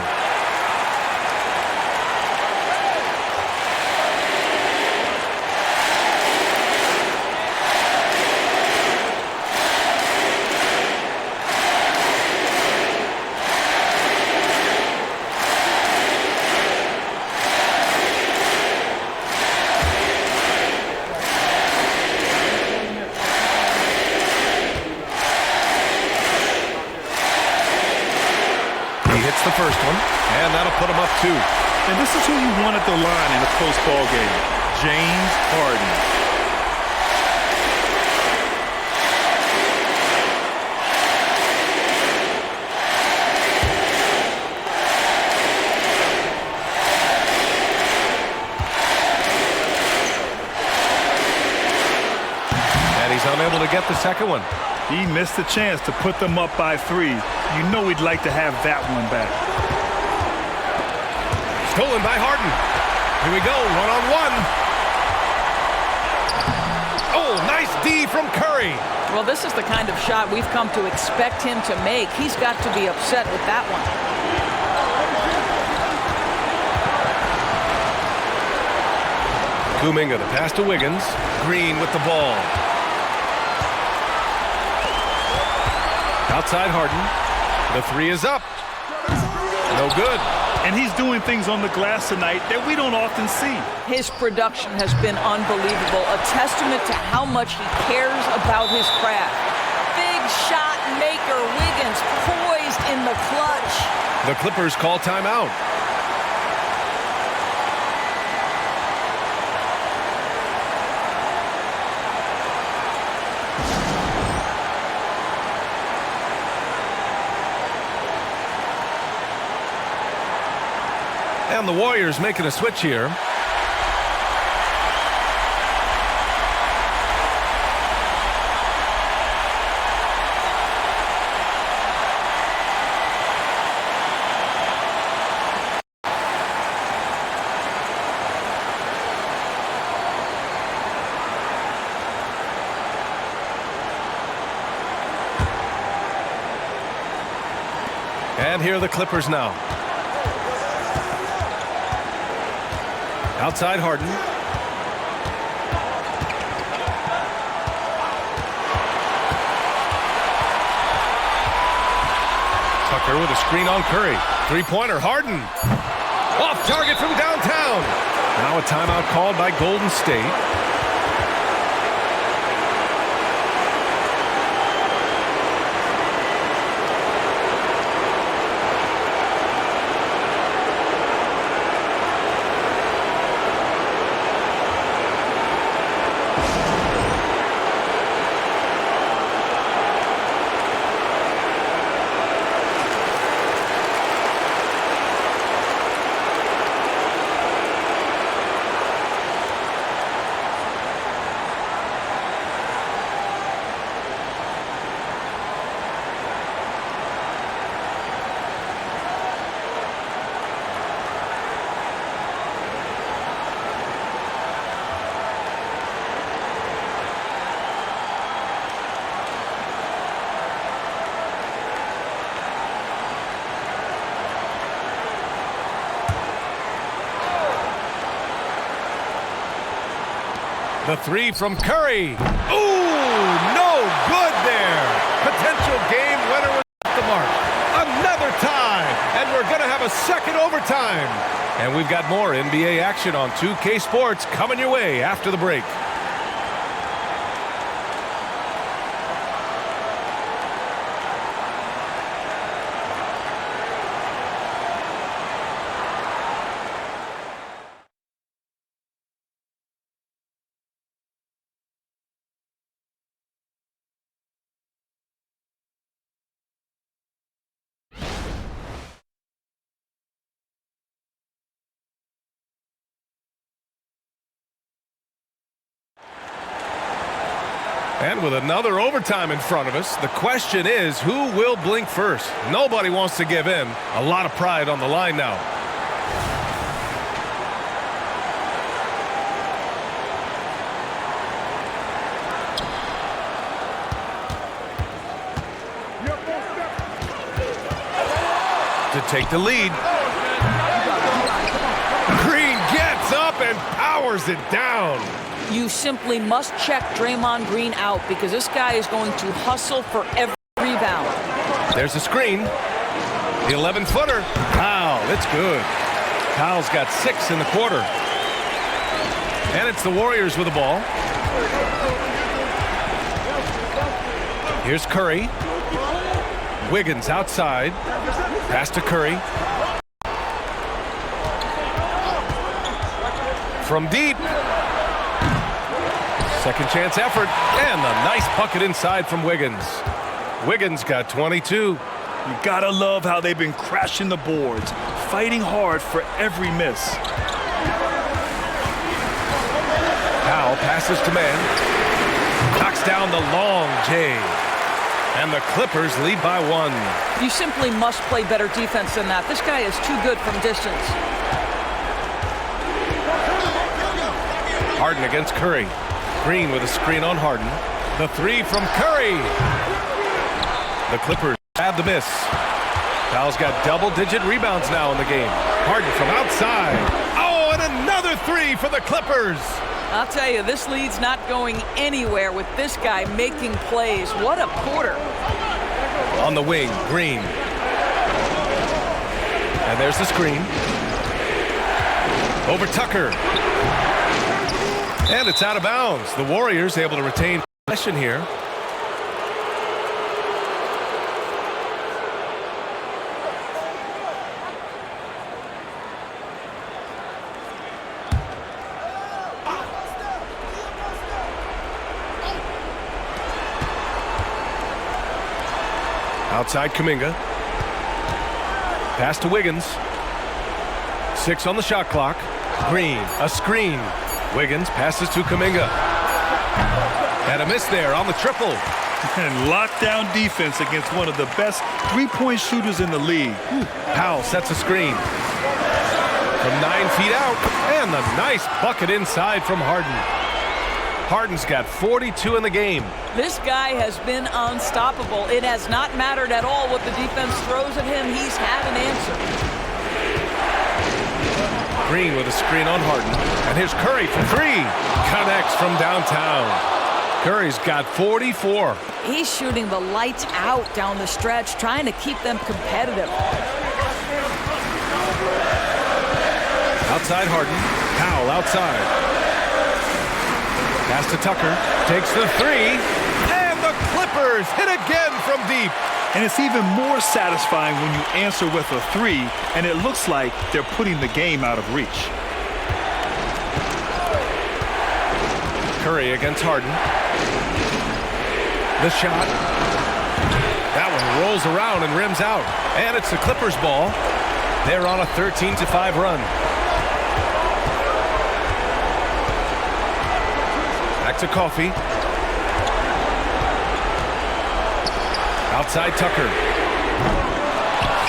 [SPEAKER 2] The first one, and that'll put him up 2.
[SPEAKER 3] And this is who you want at the line in a close ball game, James Harden.
[SPEAKER 2] And he's unable to get the second one.
[SPEAKER 3] He missed the chance to put them up by 3. You know he'd like to have that one back.
[SPEAKER 2] Stolen by Harden. Here we go, one-on-one. Oh, nice D from Curry.
[SPEAKER 4] Well, this is the kind of shot we've come to expect him to make. He's got to be upset with that one.
[SPEAKER 2] Kuminga, the pass to Wiggins. Green with the ball. Outside Harden. The 3 is up. No good.
[SPEAKER 3] And he's doing things on the glass tonight that we don't often see.
[SPEAKER 4] His production has been unbelievable, a testament to how much he cares about his craft. Big shot maker, Wiggins poised in the clutch.
[SPEAKER 2] The Clippers call timeout. And the Warriors making a switch here. And here are the Clippers now. Outside Harden. Tucker with a screen on Curry. Three-pointer, Harden. Off target from downtown. Now a timeout called by Golden State. The 3 from Curry. Ooh, no good there. Potential game winner was off the mark. Another tie, and we're going to have a second overtime. And we've got more NBA action on 2K Sports coming your way after the break. And with another overtime in front of us, the question is, who will blink first? Nobody wants to give in. A lot of pride on the line now. take the lead. Green gets up and powers it down.
[SPEAKER 10] You simply must check Draymond Green out because this guy is going to hustle for every rebound.
[SPEAKER 2] There's a screen. The 11-footer. Wow, it's good. Powell's got 6 in the quarter. And it's the Warriors with the ball. Here's Curry. Wiggins outside. Pass to Curry. From deep. Second chance effort. And a nice bucket inside from Wiggins. Wiggins got 22.
[SPEAKER 3] You gotta love how they've been crashing the boards, fighting hard for every miss.
[SPEAKER 2] Powell passes to man. Knocks down the long J. And the Clippers lead by 1.
[SPEAKER 10] You simply must play better defense than that. This guy is too good from distance.
[SPEAKER 2] Harden against Curry. Green with a screen on Harden. The 3 from Curry. The Clippers have the miss. Powell's got double-digit rebounds now in the game. Harden from outside. Oh, and another 3 for the Clippers.
[SPEAKER 10] I'll tell you, this lead's not going anywhere with this guy making plays. What a quarter.
[SPEAKER 2] On the wing, Green. And there's the screen. Over Tucker. And it's out of bounds. The Warriors able to retain possession here. Outside Kuminga. Pass to Wiggins. 6 on the shot clock. Green, a screen. Wiggins passes to Kuminga. And a miss there on the triple.
[SPEAKER 3] And lockdown defense against one of the best three-point shooters in the league.
[SPEAKER 2] Powell sets a screen. From 9 feet out. And the nice bucket inside from Harden. Harden's got 42 in the game.
[SPEAKER 10] This guy has been unstoppable. It has not mattered at all what the defense throws at him. He's had an answer.
[SPEAKER 2] Green with a screen on Harden. And here's Curry for 3. Connects from downtown. Curry's got 44.
[SPEAKER 10] He's shooting the lights out down the stretch, trying to keep them competitive.
[SPEAKER 2] Outside Harden. Powell outside. Pass to Tucker, takes the 3, and the Clippers hit again from deep.
[SPEAKER 3] And it's even more satisfying when you answer with a 3, and it looks like they're putting the game out of reach.
[SPEAKER 2] Curry against Harden. The shot. That one rolls around and rims out. And it's the Clippers ball. They're on a 13-5 run. To Coffee. Outside Tucker.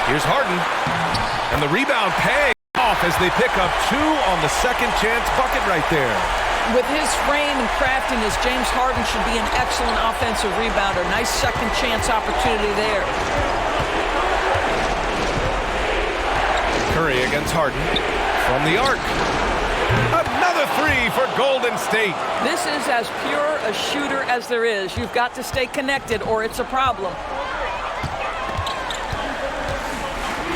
[SPEAKER 2] Here's Harden. And the rebound pays off as they pick up 2 on the second chance bucket right there.
[SPEAKER 10] With his frame and craftiness, James Harden should be an excellent offensive rebounder. Nice second chance opportunity there.
[SPEAKER 2] Curry against Harden. From the arc. Another 3 for Golden State.
[SPEAKER 10] This is as pure a shooter as there is. You've got to stay connected or it's a problem.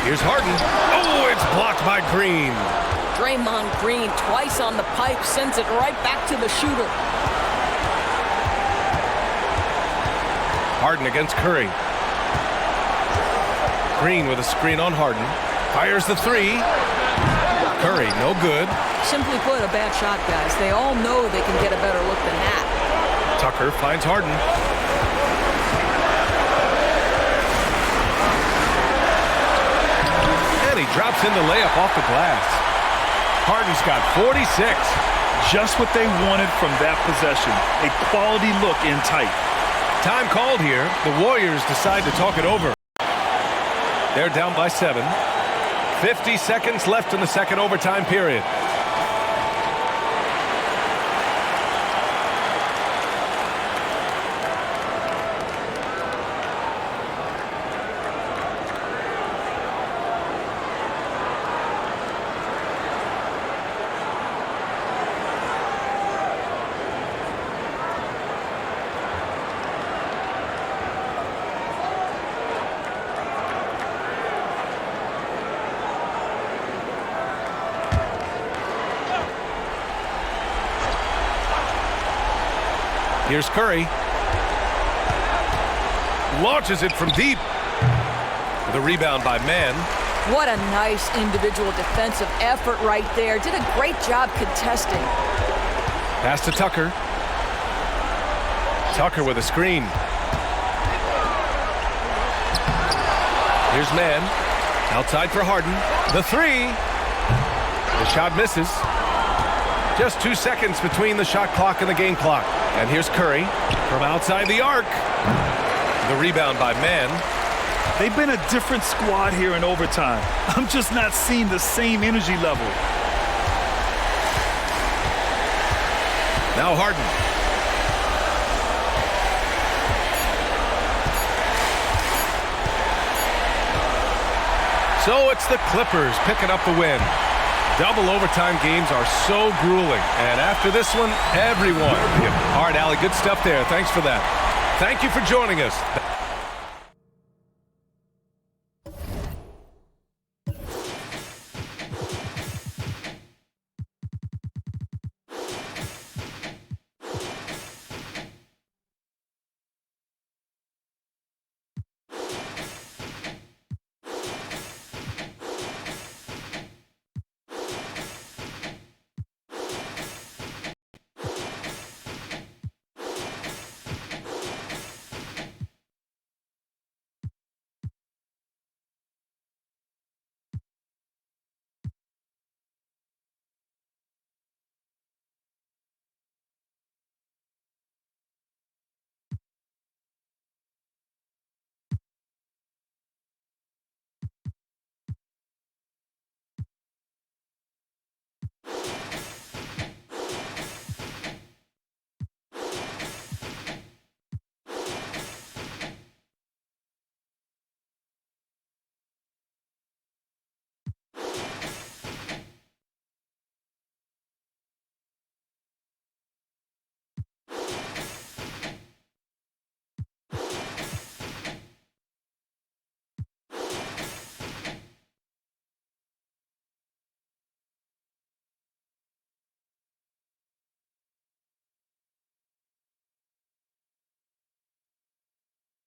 [SPEAKER 2] Here's Harden. Oh, it's blocked by Green.
[SPEAKER 10] Draymond Green twice on the pipe, sends it right back to the shooter.
[SPEAKER 2] Harden against Curry. Green with a screen on Harden. Fires the 3. Curry, no good.
[SPEAKER 10] Simply put, a bad shot, guys. They all know they can get a better look than that.
[SPEAKER 2] Tucker finds Harden. And he drops in the layup off the glass. Harden's got 46.
[SPEAKER 3] Just what they wanted from that possession. A quality look in tight.
[SPEAKER 2] Time called here. The Warriors decide to talk it over. They're down by 7. 50 seconds left in the second overtime period. Here's Curry. Launches it from deep. The rebound by Mann.
[SPEAKER 10] What a nice individual defensive effort right there. Did a great job contesting.
[SPEAKER 2] Pass to Tucker. Tucker with a screen. Here's Mann. Outside for Harden. The three. The shot misses. Just 2 seconds between the shot clock and the game clock. And here's Curry from outside the arc. The rebound by Mann.
[SPEAKER 3] They've been a different squad here in overtime. I'm just not seeing the same energy level.
[SPEAKER 2] Now Harden. So it's the Clippers picking up the win. Double overtime games are so grueling. And after this one, everyone. All right, Allie, good stuff there. Thanks for that. Thank you for joining us.